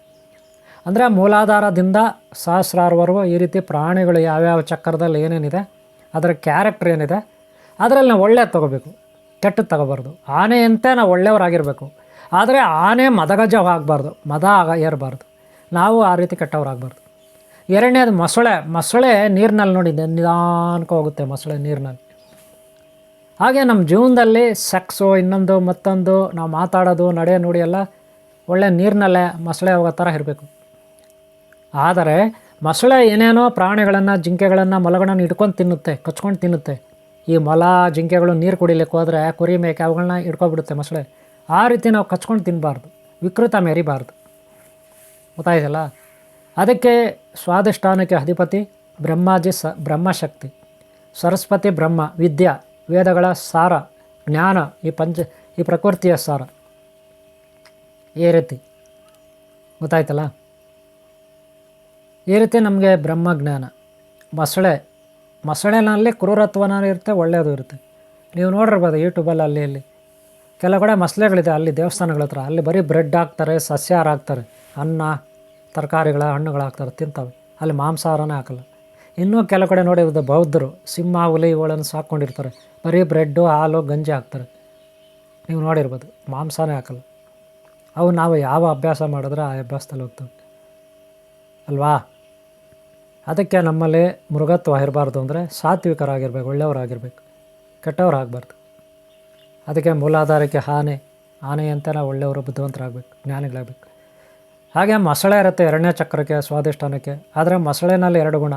ಅಂದರೆ ಮೂಲಾಧಾರದಿಂದ ಸಹಸ್ರಾರವರೆಗೂ ಈ ರೀತಿ ಪ್ರಾಣಿಗಳು ಯಾವ್ಯಾವ ಚಕ್ರದಲ್ಲಿ ಏನೇನಿದೆ, ಅದರ ಕ್ಯಾರೆಕ್ಟರ್ ಏನಿದೆ, ಅದರಲ್ಲಿ ನಾವು ಒಳ್ಳೆಯದು ತೊಗೋಬೇಕು. ಕೆಟ್ಟದ್ದು ತಗೋಬಾರ್ದು. ಆನೆಯಂತೆ ನಾವು ಒಳ್ಳೆಯವರಾಗಿರಬೇಕು. ಆದರೆ ಆನೆ ಮದಗಜ ಆಗಬಾರ್ದು, ಮದ ಏರಬಾರ್ದು. ನಾವು ಆ ರೀತಿ ಕೆಟ್ಟವರಾಗಬಾರ್ದು. ಎರಡನೇದು ಮೊಸಳೆ ನೀರಿನಲ್ಲಿ ನೋಡಿದ್ದೆ, ನಿಧಾನಕ್ಕೆ ಹೋಗುತ್ತೆ ಮೊಸಳೆ ನೀರಿನಲ್ಲಿ. ಹಾಗೆ ನಮ್ಮ ಜೀವನದಲ್ಲಿ ಸೆಕ್ಸು, ಇನ್ನೊಂದು ಮತ್ತೊಂದು, ನಾವು ಮಾತಾಡೋದು, ನಡೆ ನುಡಿ ಎಲ್ಲ ಒಳ್ಳೆ ನೀರಿನಲ್ಲೇ ಮೊಸಳೆ ಹೋಗೋ ಥರ ಇರಬೇಕು. ಆದರೆ ಮೊಸಳೆ ಏನೇನೋ ಪ್ರಾಣಿಗಳನ್ನು, ಜಿಂಕೆಗಳನ್ನು, ಮೊಲಗಳನ್ನು ಹಿಡ್ಕೊಂಡು ತಿನ್ನುತ್ತೆ, ಕಚ್ಕೊಂಡು ತಿನ್ನುತ್ತೆ. ಈ ಮೊಲ ಜಿಂಕೆಗಳು ನೀರು ಕುಡಿಲಿಕ್ಕೆ ಹೋದರೆ ಕುರಿ ಮೇಕೆ ಅವುಗಳನ್ನ ಹಿಡ್ಕೊಬಿಡುತ್ತೆ ಮೊಸಳೆ. ಆ ರೀತಿ ನಾವು ಕಚ್ಕೊಂಡು ತಿನ್ನಬಾರ್ದು, ವಿಕೃತ ಮೆರಿಬಾರ್ದು. ಗೊತ್ತಾಯ್ತಲ್ಲ? ಅದಕ್ಕೆ ಸ್ವಾಧಿಷ್ಠಾನಕ್ಕೆ ಅಧಿಪತಿ ಬ್ರಹ್ಮಾಜಿ, ಬ್ರಹ್ಮಶಕ್ತಿ, ಸರಸ್ವತಿ ಬ್ರಹ್ಮ, ವಿದ್ಯಾ, ವೇದಗಳ ಸಾರ, ಜ್ಞಾನ, ಈ ಪ್ರಕೃತಿಯ ಸಾರ. ಈ ರೀತಿ ಗೊತ್ತಾಯ್ತಲ್ಲ? ಈ ರೀತಿ ನಮಗೆ ಬ್ರಹ್ಮಜ್ಞಾನ. ಮೊಸಳೆನಲ್ಲಿ ಕ್ರೂರತ್ವನೂ ಇರುತ್ತೆ, ಒಳ್ಳೆಯದು ಇರುತ್ತೆ. ನೀವು ನೋಡಿರ್ಬೋದು ಯೂಟ್ಯೂಬಲ್ಲಿ ಅಲ್ಲಿ ಇಲ್ಲಿ ಕೆಲವು ಕಡೆ ಮೊಸಳೆಗಳಿದೆ, ಅಲ್ಲಿ ದೇವಸ್ಥಾನಗಳ ಹತ್ರ, ಅಲ್ಲಿ ಬರೀ ಬ್ರೆಡ್ ಹಾಕ್ತಾರೆ, ಸಸ್ಯಾಹಾರ ಹಾಕ್ತಾರೆ, ಅನ್ನ ತರಕಾರಿಗಳ ಹಣ್ಣುಗಳು ಹಾಕ್ತಾರೆ, ತಿಂತವೆ. ಅಲ್ಲಿ ಮಾಂಸಾಹಾರನೇ ಹಾಕಲ್ಲ. ಇನ್ನೂ ಕೆಲವು ಕಡೆ ನೋಡಿರೋದು ಬೌದ್ಧರು ಸಿಂಹ ಹುಲಿ ಇವುಗಳನ್ನು ಸಾಕ್ಕೊಂಡಿರ್ತಾರೆ, ಬರೀ ಬ್ರೆಡ್ಡು ಹಾಲು ಗಂಜಿ ಹಾಕ್ತಾರೆ. ನೀವು ನೋಡಿರ್ಬೋದು, ಮಾಂಸನೇ ಹಾಕಲ್ಲ. ಅವು ನಾವು ಯಾವ ಅಭ್ಯಾಸ ಮಾಡಿದ್ರೆ ಆ ಅಭ್ಯಾಸದಲ್ಲಿ ಹೋಗ್ತವೆ ಅಲ್ವಾ? ಅದಕ್ಕೆ ನಮ್ಮಲ್ಲಿ ಮೃಗತ್ವ ಇರಬಾರ್ದು. ಅಂದರೆ ಸಾತ್ವಿಕರಾಗಿರ್ಬೇಕು, ಒಳ್ಳೆಯವರಾಗಿರ್ಬೇಕು, ಕೆಟ್ಟವರಾಗಬಾರ್ದು. ಅದಕ್ಕೆ ಮೂಲಾಧಾರಕ್ಕೆ ಆನೆಯಂತೆ ನಾವು ಒಳ್ಳೆಯವರು, ಬುದ್ಧಿವಂತರಾಗಬೇಕು, ಜ್ಞಾನಿಗಳಾಗಬೇಕು. ಹಾಗೆ ಮೊಸಳೆ ಇರುತ್ತೆ ಎರಡನೇ ಚಕ್ರಕ್ಕೆ, ಸ್ವಾಧಿಷ್ಠಾನಕ್ಕೆ. ಆದರೆ ಮೊಸಳೆನಲ್ಲಿ 2 ಗುಣ.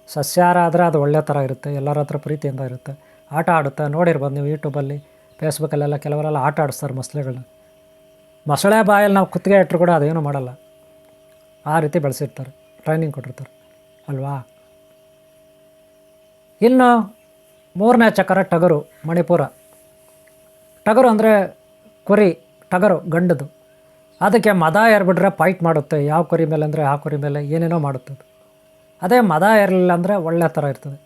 ಸಸ್ಯಾಹಾರ ಆದರೆ ಅದು ಒಳ್ಳೆಯ ಥರ ಇರುತ್ತೆ, ಎಲ್ಲರ ಹತ್ರ ಪ್ರೀತಿಯಿಂದ ಇರುತ್ತೆ, ಆಟ ಆಡುತ್ತೆ. ನೋಡಿರ್ಬೋದು ನೀವು ಯೂಟ್ಯೂಬಲ್ಲಿ, ಫೇಸ್ಬುಕ್ಕಲ್ಲೆಲ್ಲ ಕೆಲವರೆಲ್ಲ ಆಟ ಆಡಿಸ್ತಾರೆ ಮೊಸಳೆಗಳನ್ನ. ಮೊಸಳೆ ಬಾಯಲ್ಲಿ ನಾವು ಕುತ್ತಿಗೆ ಇಟ್ಟರು ಕೂಡ ಅದೇನೂ ಮಾಡಲ್ಲ. ಆ ರೀತಿ ಬೆಳೆಸಿರ್ತಾರೆ, ಟ್ರೈನಿಂಗ್ ಕೊಟ್ಟಿರ್ತಾರೆ ಅಲ್ವಾ? ಇನ್ನು 3ನೇ ಚಕ್ರ ಟಗರು, ಮಣಿಪುರ. ಟಗರು ಅಂದರೆ ಕುರಿ, ಟಗರು ಗಂಡದು. ಅದಕ್ಕೆ ಮದ ಏರ್ಬಿಟ್ರೆ ಫೈಟ್ ಮಾಡುತ್ತೆ, ಯಾವ ಕುರಿ ಮೇಲೆ ಅಂದರೆ ಆ ಕುರಿ ಮೇಲೆ ಏನೇನೋ ಮಾಡುತ್ತೆ. ಅದೇ ಮದ ಏರಲಿಲ್ಲ ಅಂದರೆ ಒಳ್ಳೆ ಥರ ಇರ್ತದೆ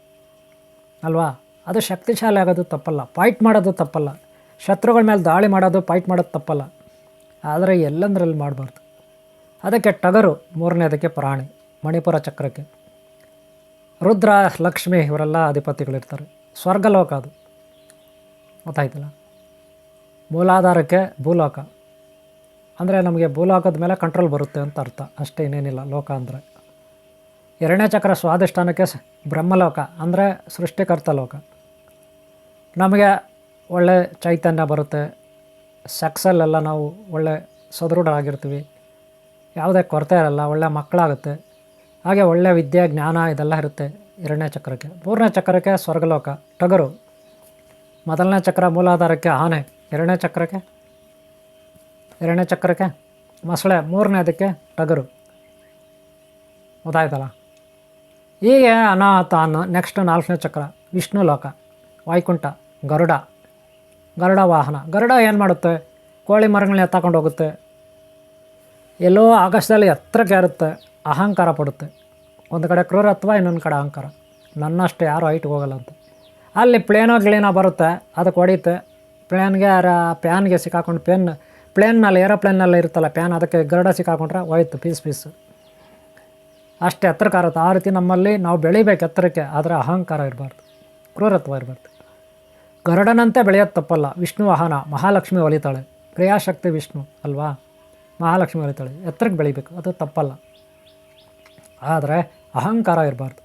ಅಲ್ವಾ? ಅದು ಶಕ್ತಿಶಾಲಿ ಆಗೋದು ತಪ್ಪಲ್ಲ, ಫೈಟ್ ಮಾಡೋದು ತಪ್ಪಲ್ಲ, ಶತ್ರುಗಳ ಮೇಲೆ ದಾಳಿ ಮಾಡೋದು, ಫೈಟ್ ಮಾಡೋದು ತಪ್ಪಲ್ಲ. ಆದರೆ ಎಲ್ಲಂದ್ರಲ್ಲಿ ಮಾಡಬಾರ್ದು. ಅದಕ್ಕೆ ಟಗರು 3ನೇದಕ್ಕೆ ಪ್ರಾಣಿ, ಮಣಿಪುರ ಚಕ್ರಕ್ಕೆ. ರುದ್ರ, ಲಕ್ಷ್ಮಿ ಇವರೆಲ್ಲ ಅಧಿಪತಿಗಳಿರ್ತಾರೆ. ಸ್ವರ್ಗಲೋಕ ಅದು, ಗೊತ್ತಾಯ್ತಲ್ಲ? ಮೂಲಾಧಾರಕ್ಕೆ ಭೂಲೋಕ. ಅಂದರೆ ನಮಗೆ ಭೂಲೋಕದ ಮೇಲೆ ಕಂಟ್ರೋಲ್ ಬರುತ್ತೆ ಅಂತ ಅರ್ಥ, ಅಷ್ಟೇ, ಇನ್ನೇನಿಲ್ಲ. ಲೋಕ ಅಂದರೆ 2ನೇ ಚಕ್ರ ಸ್ವಾಧಿಷ್ಠಾನಕ್ಕೆ ಬ್ರಹ್ಮಲೋಕ, ಅಂದರೆ ಸೃಷ್ಟಿಕರ್ತ ಲೋಕ. ನಮಗೆ ಒಳ್ಳೆ ಚೈತನ್ಯ ಬರುತ್ತೆ, ಸೆಕ್ಸಲ್ಲೆಲ್ಲ ನಾವು ಒಳ್ಳೆ ಸದೃಢರಾಗಿರ್ತೀವಿ, ಯಾವುದೇ ಕೊರತೆ ಇರಲ್ಲ, ಒಳ್ಳೆ ಮಕ್ಕಳಾಗುತ್ತೆ. ಹಾಗೆ ಒಳ್ಳೆ ವಿದ್ಯೆ, ಜ್ಞಾನ ಇದೆಲ್ಲ ಇರುತ್ತೆ 2ನೇ ಚಕ್ರಕ್ಕೆ. 3ನೇ ಚಕ್ರಕ್ಕೆ ಸ್ವರ್ಗಲೋಕ, ಟಗರು. ಮೊದಲನೇ ಚಕ್ರ ಮೂಲಾಧಾರಕ್ಕೆ ಆನೆ, 2ನೇ ಚಕ್ರಕ್ಕೆ ಮೊಸಳೆ, 3ನೇದಕ್ಕೆ ಟಗರು. ಗೊತ್ತಾಯ್ತಲ್ಲ? ಹೀಗೆ ಅನಾಹತ ಅನ್ನೋ ನೆಕ್ಸ್ಟ್ 4ನೇ ಚಕ್ರ ವಿಷ್ಣು ಲೋಕ, ವೈಕುಂಠ, ಗರುಡ ವಾಹನ. ಗರುಡ ಏನು ಮಾಡುತ್ತೆ? ಕೋಳಿ ಮರಗಳನ್ನ ಎತ್ತಾಕೊಂಡು ಹೋಗುತ್ತೆ, ಎಲ್ಲೋ ಆಕಾಶದಲ್ಲಿ ಎತ್ತರಕ್ಕೆ ಏರುತ್ತೆ, ಅಹಂಕಾರ ಪಡುತ್ತೆ. ಒಂದು ಕಡೆ ಕ್ರೂರತ್ವ, ಇನ್ನೊಂದು ಕಡೆ ಅಹಂಕಾರ, ನನ್ನಷ್ಟು ಯಾರು ಹೈಟ್ಗೆ ಹೋಗಲ್ಲ ಅಂತ. ಅಲ್ಲಿ ಗಿಳೇನೋ ಬರುತ್ತೆ, ಅದಕ್ಕೆ ಹೊಡಿಯುತ್ತೆ, ಪ್ಯಾನ್ಗೆ ಸಿಕ್ಕಾಕೊಂಡು, ಪ್ಲೇನ್ನಲ್ಲಿ ಏರೋಪ್ಲೇನ್ನಲ್ಲಿ ಇರುತ್ತಲ್ಲ ಪ್ಯಾನ್, ಅದಕ್ಕೆ ಗರುಡ ಸಿಕ್ಕಾಕೊಂಡ್ರೆ ಹೋಯ್ತು ಪೀಸು. ಅಷ್ಟು ಎತ್ತರಕ್ಕೆ ಆರುತ್ತೆ. ಆ ರೀತಿ ನಮ್ಮಲ್ಲಿ ನಾವು ಬೆಳಿಬೇಕು ಎತ್ತರಕ್ಕೆ, ಆದರೆ ಅಹಂಕಾರ ಇರಬಾರ್ದು, ಕ್ರೂರತ್ವ ಇರಬಾರ್ದು. ಗರುಡನಂತೆ ಬೆಳೆಯೋದು ತಪ್ಪಲ್ಲ. ವಿಷ್ಣು ವಾಹನ, ಮಹಾಲಕ್ಷ್ಮಿ ಒಲಿತಾಳೆ, ಕ್ರಿಯಾಶಕ್ತಿ ವಿಷ್ಣು ಅಲ್ವಾ? ಮಹಾಲಕ್ಷ್ಮಿ ಒಲಿತಾಳೆ, ಎತ್ತರಕ್ಕೆ ಬೆಳಿಬೇಕು, ಅದು ತಪ್ಪಲ್ಲ. ಆದರೆ ಅಹಂಕಾರ ಇರಬಾರ್ದು,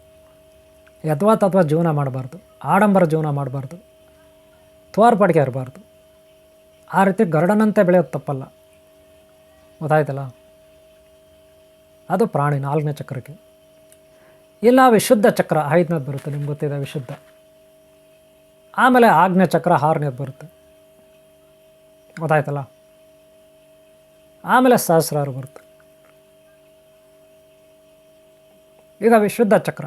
ಯಥಾತಥವಾ ಜೀವನ ಮಾಡಬಾರ್ದು, ಆಡಂಬರ ಜೀವನ ಮಾಡಬಾರ್ದು, ತೋರ್ಪಡಿಕೆ ಇರಬಾರ್ದು. ಆ ರೀತಿ ಗರುಡನಂತೆ ಬೆಳೆಯೋದು ತಪ್ಪಲ್ಲ. ಗೊತ್ತಾಯ್ತಲ್ಲ? ಅದು ಪ್ರಾಣಿ 4ನೇ ಚಕ್ರಕ್ಕೆ. ಇಲ್ಲ ವಿಶುದ್ಧ ಚಕ್ರ 5ನೇದು ಬರುತ್ತೆ, ನಿಮ್ಗೆ ಗೊತ್ತಿದೆ ವಿಶುದ್ಧ. ಆಮೇಲೆ ಆಗ್ನೇಯ ಚಕ್ರ 6ನೇದು ಬರುತ್ತೆ, ಗೊತ್ತಾಯ್ತಲ್ಲ? ಆಮೇಲೆ ಸಹಸ್ರಾರು ಬರುತ್ತೆ. ಈಗ ವಿಶುದ್ಧ ಚಕ್ರ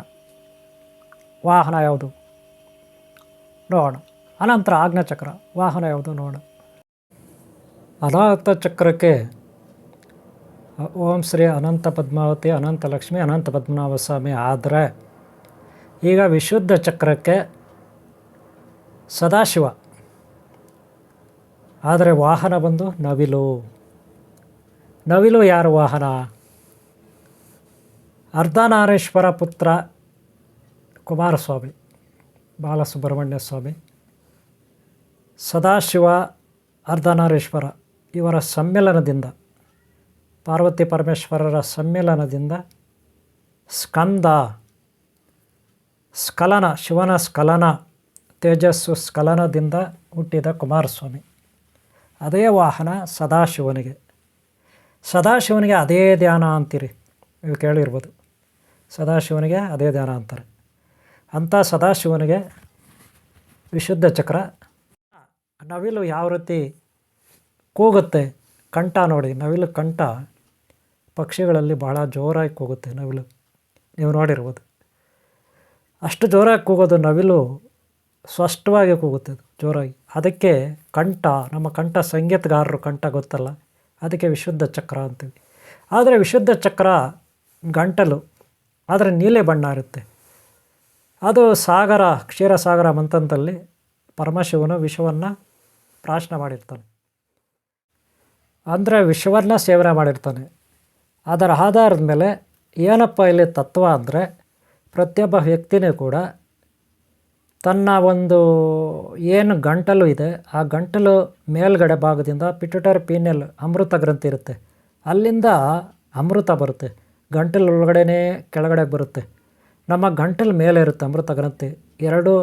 ವಾಹನ ಯಾವುದು ನೋಡೋಣ. ಅನಂತರ ಆಗ್ನೇಯ ಚಕ್ರ ವಾಹನ ಯಾವುದು ನೋಡೋಣ. ಅನಾಹತ ಚಕ್ರಕ್ಕೆ ಓಂ ಶ್ರೀ ಅನಂತ ಪದ್ಮಾವತಿ, ಅನಂತ ಲಕ್ಷ್ಮಿ, ಅನಂತ ಪದ್ಮನಾಭ ಸ್ವಾಮಿ. ಆದರೆ ಈಗ ವಿಶುದ್ಧ ಚಕ್ರಕ್ಕೆ ಸದಾಶಿವ, ಆದರೆ ವಾಹನ ಬಂದು ನವಿಲು ಯಾರು ವಾಹನ? ಅರ್ಧನಾರೀಶ್ವರ ಪುತ್ರ ಕುಮಾರಸ್ವಾಮಿ, ಬಾಲಸುಬ್ರಹ್ಮಣ್ಯ ಸ್ವಾಮಿ. ಸದಾಶಿವ ಅರ್ಧನಾರೀಶ್ವರ ಇವರ ಸಮ್ಮಿಲನದಿಂದ, ಪಾರ್ವತಿ ಪರಮೇಶ್ವರರ ಸಮ್ಮಿಲನದಿಂದ ಸ್ಕಂದ, ಸ್ಖಲನ, ಶಿವನ ಸ್ಖಲನ, ತೇಜಸ್ಸು ಸ್ಖಲನದಿಂದ ಹುಟ್ಟಿದ ಕುಮಾರಸ್ವಾಮಿ. ಅದೇ ವಾಹನ ಸದಾಶಿವನಿಗೆ. ಸದಾಶಿವನಿಗೆ ಅದೇ ಧ್ಯಾನ ಅಂತೀರಿ, ನೀವು ಕೇಳಿರ್ಬೋದು. ಸದಾಶಿವನಿಗೆ ಅದೇ ಧ್ಯಾನ ಅಂತಾರೆ. ಅಂಥ ಸದಾಶಿವನಿಗೆ ವಿಶುದ್ಧ ಚಕ್ರ. ನವಿಲು ಯಾವ ರೀತಿ ಕೂಗುತ್ತೆ, ಕಂಠ ನೋಡಿ, ನವಿಲು ಕಂಠ ಪಕ್ಷಿಗಳಲ್ಲಿ ಭಾಳ ಜೋರಾಗಿ ಕೂಗುತ್ತೆ ನವಿಲು, ನೀವು ನೋಡಿರ್ಬೋದು. ಅಷ್ಟು ಜೋರಾಗಿ ಕೂಗೋದು ನವಿಲು, ಸ್ಪಷ್ಟವಾಗಿ ಕೂಗುತ್ತೆ ಅದು ಜೋರಾಗಿ. ಅದಕ್ಕೆ ಕಂಠ, ನಮ್ಮ ಕಂಠ ಸಂಗೀತಗಾರರು ಕಂಠ ಗೊತ್ತಲ್ಲ, ಅದಕ್ಕೆ ವಿಶುದ್ಧ ಚಕ್ರ ಅಂತೀವಿ. ಆದರೆ ವಿಶುದ್ಧ ಚಕ್ರ ಗಂಟಲು, ಆದರೆ ನೀಲಿ ಬಣ್ಣ ಇರುತ್ತೆ. ಅದು ಸಾಗರ, ಕ್ಷೀರಸಾಗರ ಮಂಥನದಲ್ಲಿ ಪರಮಶಿವನು ವಿಷವನ್ನು ಪ್ರಾಶನ ಮಾಡಿರ್ತಾನೆ, ಅಂದರೆ ವಿಷವನ್ನು ಸೇವನೆ ಮಾಡಿರ್ತಾನೆ. ಅದರ ಆಧಾರದ ಮೇಲೆ ಏನಪ್ಪ ಇಲ್ಲಿ ತತ್ವ ಅಂದರೆ, ಪ್ರತಿಯೊಬ್ಬ ವ್ಯಕ್ತಿನೂ ಕೂಡ ತನ್ನ ಒಂದು ಏನು ಗಂಟಲು ಇದೆ, ಆ ಗಂಟಲು ಮೇಲ್ಗಡೆ ಭಾಗದಿಂದ ಪಿಟ್ಯುಟರಿ ಪೀನಿಯಲ್ ಅಮೃತ ಗ್ರಂಥಿ ಇರುತ್ತೆ, ಅಲ್ಲಿಂದ ಅಮೃತ ಬರುತ್ತೆ. ಗಂಟಲು ಒಳಗಡೆನೇ ಕೆಳಗಡೆ ಬರುತ್ತೆ. ನಮ್ಮ ಗಂಟಲು ಮೇಲೆ ಇರುತ್ತೆ ಅಮೃತ ಗ್ರಂಥಿ. ಎರಡು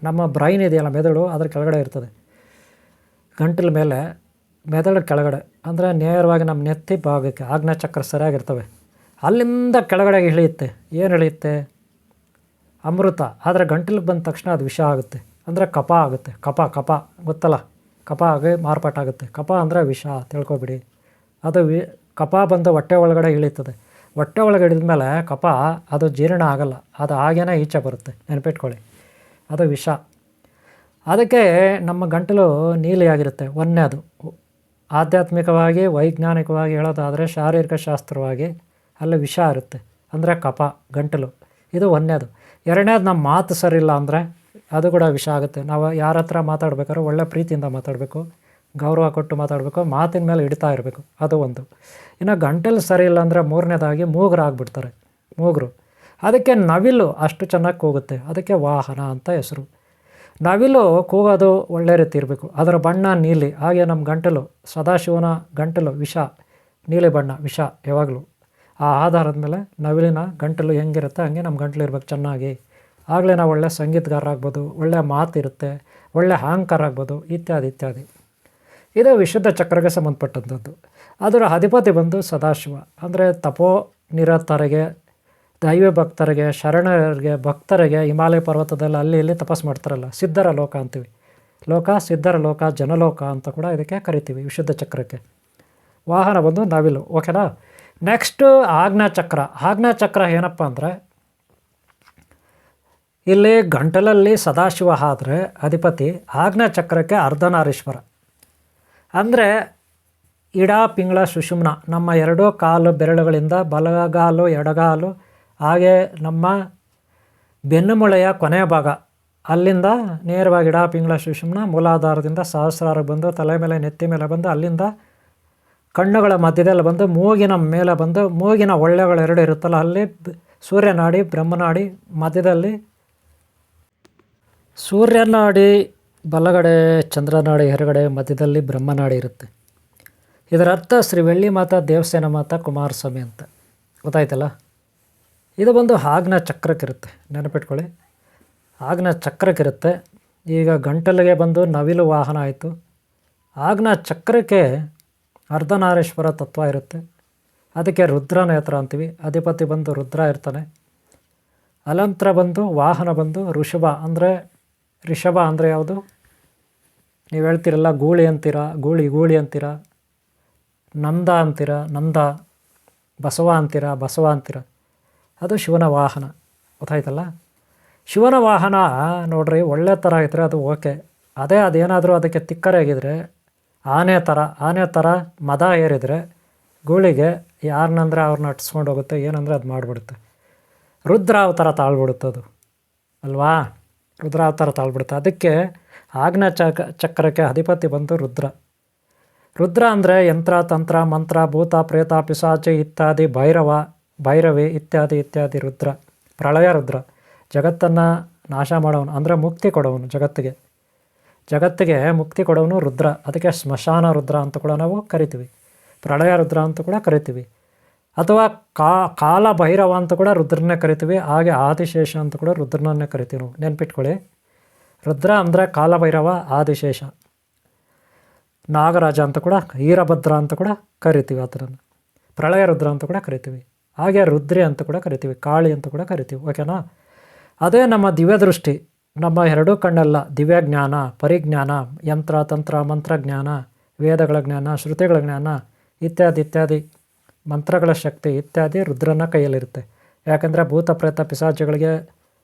ನಮ್ಮ ಬ್ರೈನ್ ಇದೆಯಲ್ಲ, ಮೆದುಳು, ಅದ್ರ ಕೆಳಗಡೆ ಇರ್ತದೆ. ಗಂಟಲು ಮೇಲೆ, ಮೆದುಳು ಕೆಳಗಡೆ, ಅಂದರೆ ನೇರವಾಗಿ ನಮ್ಮ ನೆತ್ತಿ ಭಾಗಕ್ಕೆ ಆಜ್ಞಾಚಕ್ರ ಸರಿಯಾಗಿರ್ತವೆ. ಅಲ್ಲಿಂದ ಕೆಳಗಡೆ ಇಳಿಯುತ್ತೆ. ಏನು ಇಳಿಯುತ್ತೆ? ಅಮೃತ. ಆದರೆ ಗಂಟಲಿಗೆ ಬಂದ ತಕ್ಷಣ ಅದು ವಿಷ ಆಗುತ್ತೆ, ಅಂದರೆ ಕಫ ಆಗುತ್ತೆ. ಕಫ ಗೊತ್ತಲ್ಲ, ಕಫ ಆಗಿ ಮಾರ್ಪಾಟಾಗುತ್ತೆ. ಕಫ ಅಂದರೆ ವಿಷ, ತಿಳ್ಕೊಬಿಡಿ. ಅದು ಕಫ ಬಂದು ಹೊಟ್ಟೆ ಒಳಗಡೆ ಇಳೀತದೆ. ಹೊಟ್ಟೆ ಒಳಗೆ ಹಿಡಿದ ಮೇಲೆ ಕಫ ಅದು ಜೀರ್ಣ ಆಗಲ್ಲ, ಅದು ಹಾಗೇನೆ ಈಚೆ ಬರುತ್ತೆ, ನೆನಪಿಟ್ಕೊಳ್ಳಿ. ಅದು ವಿಷ. ಅದಕ್ಕೆ ನಮ್ಮ ಗಂಟಲು ನೀಲಿಯಾಗಿರುತ್ತೆ. ಒಂದನೇದು ಆಧ್ಯಾತ್ಮಿಕವಾಗಿ, ವೈಜ್ಞಾನಿಕವಾಗಿ ಹೇಳೋದಾದರೆ, ಶಾರೀರಿಕ ಶಾಸ್ತ್ರವಾಗಿ ಅಲ್ಲಿ ವಿಷ ಇರುತ್ತೆ, ಅಂದರೆ ಕಫ, ಗಂಟಲು. ಇದು ಒಂದನೇದು. ಎರಡನೇದು, ನಮ್ಮ ಮಾತು ಸರಿಯಿಲ್ಲ ಅಂದರೆ ಅದು ಕೂಡ ವಿಷ ಆಗುತ್ತೆ. ನಾವು ಯಾರ ಹತ್ರ ಮಾತಾಡ್ಬೇಕಾದ್ರೂ ಒಳ್ಳೆ ಪ್ರೀತಿಯಿಂದ ಮಾತಾಡಬೇಕು, ಗೌರವ ಕೊಟ್ಟು ಮಾತಾಡಬೇಕು, ಮಾತಿನ ಮೇಲೆ ಹಿಡಿತಾ ಇರಬೇಕು, ಅದು ಒಂದು. ಇನ್ನು ಗಂಟಲು ಸರಿ ಇಲ್ಲ ಅಂದರೆ ಮೂರನೇದಾಗಿ ಮೂಗರಾಗ್ಬಿಡ್ತಾರೆ, ಮೂಗರು. ಅದಕ್ಕೆ ನವಿಲು ಅಷ್ಟು ಚೆನ್ನಾಗಿ ಕೂಗುತ್ತೆ, ಅದಕ್ಕೆ ವಾಹನ ಅಂತ ಹೆಸರು. ನವಿಲು ಕೂಗೋದು ಒಳ್ಳೆ ರೀತಿ ಇರಬೇಕು, ಅದರ ಬಣ್ಣ ನೀಲಿ. ಹಾಗೆ ನಮ್ಮ ಗಂಟಲು, ಸದಾಶಿವನ ಗಂಟಲು ವಿಷ, ನೀಲಿ ಬಣ್ಣ, ವಿಷ ಯಾವಾಗಲೂ. ಆ ಆಧಾರದ ಮೇಲೆ ನವಿಲಿನ ಗಂಟಲು ಹೆಂಗಿರುತ್ತೆ ಹಂಗೆ ನಮ್ಮ ಗಂಟಲು ಇರ್ಬೇಕು ಚೆನ್ನಾಗಿ. ಆಗಲೇ ನಾವು ಒಳ್ಳೆ ಸಂಗೀತಗಾರ ಆಗ್ಬೋದು, ಒಳ್ಳೆ ಮಾತಿರುತ್ತೆ, ಒಳ್ಳೆ ಅಹಂಕಾರ ಆಗ್ಬೋದು, ಇತ್ಯಾದಿ ಇತ್ಯಾದಿ. ಇದು ವಿಶುದ್ಧ ಚಕ್ರಕ್ಕೆ ಸಂಬಂಧಪಟ್ಟಂಥದ್ದು. ಅದರ ಅಧಿಪತಿ ಬಂದು ಸದಾಶಿವ, ಅಂದರೆ ತಪೋ ನಿರತರಿಗೆ, ದೈವ ಭಕ್ತರಿಗೆ, ಶರಣರಿಗೆ, ಭಕ್ತರಿಗೆ, ಹಿಮಾಲಯ ಪರ್ವತದಲ್ಲಿ ಅಲ್ಲಿ ಇಲ್ಲಿ ತಪಸ್ಸು ಮಾಡ್ತಾರಲ್ಲ, ಸಿದ್ಧರ ಲೋಕ ಅಂತೀವಿ. ಲೋಕ, ಸಿದ್ಧರ ಲೋಕ, ಜನಲೋಕ ಅಂತ ಕೂಡ ಇದಕ್ಕೆ ಕರಿತೀವಿ ವಿಶುದ್ಧ ಚಕ್ರಕ್ಕೆ. ವಾಹನ ಬಂದು ನವಿಲು, ಓಕೆನಾ. ನೆಕ್ಸ್ಟು ಆಜ್ಞಾಚಕ್ರ. ಆಜ್ಞಾಚಕ್ರ ಏನಪ್ಪ ಅಂದರೆ, ಇಲ್ಲಿ ಗಂಟಲಲ್ಲಿ ಸದಾಶಿವ ಆದರೆ ಅಧಿಪತಿ, ಆಜ್ಞಾಚಕ್ರಕ್ಕೆ ಅರ್ಧನಾರೀಶ್ವರ. ಅಂದರೆ ಇಡ, ಪಿಂಗಳ, ಸುಷುಮ್ನ, ನಮ್ಮ ಎರಡೂ ಕಾಲು ಬೆರಳುಗಳಿಂದ ಬಲಗಾಲು, ಎಡಗಾಲು, ಹಾಗೆ ನಮ್ಮ ಬೆನ್ನುಮೂಳೆಯ ಕೊನೆಯ ಭಾಗ, ಅಲ್ಲಿಂದ ನೇರವಾಗಿ ಇಡ, ಪಿಂಗಳ, ಸುಷುಮ್ನ ಮೂಲಾಧಾರದಿಂದ ಸಹಸ್ರಾರ ಬಂದು ತಲೆ ಮೇಲೆ, ನೆತ್ತಿ ಮೇಲೆ ಬಂದು, ಅಲ್ಲಿಂದ ಕಣ್ಣುಗಳ ಮಧ್ಯದಲ್ಲಿ ಬಂದು ಮೂಗಿನ ಮೇಲೆ ಬಂದು, ಮೂಗಿನ ಒಳ್ಳೆಗಳೆರಡು ಇರುತ್ತಲ್ಲ, ಅಲ್ಲಿ ಸೂರ್ಯನಾಡಿ, ಬ್ರಹ್ಮನಾಡಿ ಮಧ್ಯದಲ್ಲಿ, ಸೂರ್ಯನಾಡಿ ಬಲಗಡೆ, ಚಂದ್ರನಾಡಿ ಎಡಗಡೆ, ಮಧ್ಯದಲ್ಲಿ ಬ್ರಹ್ಮನಾಡಿ ಇರುತ್ತೆ. ಇದರ ಅರ್ಥ ಶ್ರೀ ಬೆಳ್ಳಿ ಮಾತಾ ದೇವಸೇನ ಮಾತಾ ಕುಮಾರಸ್ವಾಮಿ ಅಂತ, ಗೊತ್ತಾಯ್ತಲ್ಲ. ಇದು ಬಂದು ಆಜ್ಞಾ ಚಕ್ರಕ್ಕಿರುತ್ತೆ, ನೆನಪಿಟ್ಕೊಳ್ಳಿ. ಆಜ್ಞಾ ಚಕ್ರಕ್ಕಿರುತ್ತೆ. ಈಗ ಗಂಟಲಿಗೆ ಬಂದು ನವಿಲು ವಾಹನ ಆಯಿತು. ಆಜ್ಞಾ ಚಕ್ರಕ್ಕೆ ಅರ್ಧನಾರೀಶ್ವರ ತತ್ವ ಇರುತ್ತೆ, ಅದಕ್ಕೆ ರುದ್ರ ನೇತ್ರ ಅಂತೀವಿ. ಅಧಿಪತಿ ಬಂದು ರುದ್ರ ಇರ್ತಾನೆ. ಅಲಂತ್ರ ಬಂದು ವಾಹನ ಬಂದು ಋಷಭ, ಅಂದರೆ ರಿಷಭ ಅಂದರೆ ಯಾವುದು? ನೀವು ಹೇಳ್ತೀರಲ್ಲ, ಗೂಳಿ ಅಂತೀರ, ಗೂಳಿ ಅಂತೀರ, ನಂದ ಅಂತೀರ, ನಂದ, ಬಸವ ಅಂತೀರ, ಬಸವ ಅಂತೀರ, ಅದು ಶಿವನ ವಾಹನ, ಗೊತ್ತಾಯ್ತಲ್ಲ. ಶಿವನ ವಾಹನ ನೋಡ್ರಿ, ಒಳ್ಳೆ ಥರ ಇದ್ದರೆ ಅದು ಓಕೆ. ಅದೇನಾದರೂ ಅದಕ್ಕೆ ತಿಕ್ಕರಾಗಿದ್ದರೆ, ಆನೆ ಥರ ಮದ ಏರಿದರೆ ಗೂಳಿಗೆ ಯಾರನ್ನಂದರೆ ಅವ್ರನ್ನ ಅಟ್ಸ್ಕೊಂಡು ಹೋಗುತ್ತೆ, ಏನಂದರೆ ಅದು ಮಾಡಿಬಿಡುತ್ತೆ. ರುದ್ರಾವತಾರ ತಾಳ್ಬಿಡುತ್ತೆ ಅದು, ಅಲ್ವಾ? ರುದ್ರಾವತಾರ ತಾಳ್ಬಿಡುತ್ತೆ. ಅದಕ್ಕೆ ಆಜ್ಞಾ ಚಕ್ರಕ್ಕೆ ಅಧಿಪತಿ ಬಂದು ರುದ್ರ. ರುದ್ರ ಅಂದರೆ ಯಂತ್ರ, ತಂತ್ರ, ಮಂತ್ರ, ಭೂತ, ಪ್ರೇತ, ಪಿಶಾಚಿ ಇತ್ಯಾದಿ, ಭೈರವಿ ಇತ್ಯಾದಿ ಇತ್ಯಾದಿ. ರುದ್ರ ಪ್ರಳಯ ರುದ್ರ, ಜಗತ್ತನ್ನು ನಾಶ ಮಾಡೋನು, ಅಂದರೆ ಮುಕ್ತಿ ಕೊಡೋನು ಜಗತ್ತಿಗೆ. ಜಗತ್ತಿಗೆ ಮುಕ್ತಿ ಕೊಡೋನು ರುದ್ರ, ಅದಕ್ಕೆ ಸ್ಮಶಾನ ರುದ್ರ ಅಂತ ಕೂಡ ನಾವು ಕರಿತೀವಿ, ಪ್ರಳಯ ರುದ್ರ ಅಂತ ಕೂಡ ಕರಿತೀವಿ, ಅಥವಾ ಕಾಲ ಭೈರವ ಅಂತ ಕೂಡ ರುದ್ರನ್ನೇ ಕರಿತೀವಿ. ಹಾಗೆ ಆದಿಶೇಷ ಅಂತ ಕೂಡ ರುದ್ರನನ್ನೇ ಕರಿತೀವಿ. ನಾವು ನೆನ್ಪಿಟ್ಕೊಳ್ಳಿ, ರುದ್ರ ಅಂದರೆ ಕಾಲಭೈರವ, ಆದಿಶೇಷ, ನಾಗರಾಜ ಅಂತ ಕೂಡ, ಈರಭದ್ರ ಅಂತ ಕೂಡ ಕರಿತೀವಿ. ಆ ಥರನ ಪ್ರಳಯ ರುದ್ರ ಅಂತ ಕೂಡ ಕರಿತೀವಿ. ಹಾಗೆ ರುದ್ರಿ ಅಂತ ಕೂಡ ಕರಿತೀವಿ, ಕಾಳಿ ಅಂತ ಕೂಡ ಕರಿತೀವಿ. ಓಕೆನಾ? ಅದೇ ನಮ್ಮ ದಿವ್ಯದೃಷ್ಟಿ, ನಮ್ಮ ಎರಡೂ ಕಣ್ಣೆಲ್ಲ ದಿವ್ಯ ಜ್ಞಾನ, ಪರಿಜ್ಞಾನ, ಯಂತ್ರ ತಂತ್ರ ಮಂತ್ರಜ್ಞಾನ, ವೇದಗಳ ಜ್ಞಾನ, ಶ್ರುತಿಗಳ ಜ್ಞಾನ ಇತ್ಯಾದಿ ಇತ್ಯಾದಿ, ಮಂತ್ರಗಳ ಶಕ್ತಿ ಇತ್ಯಾದಿ ರುದ್ರನ ಕೈಯಲ್ಲಿರುತ್ತೆ. ಯಾಕಂದರೆ ಭೂತ ಪ್ರೇತ ಪಿಶಾಚಿಗಳಿಗೆ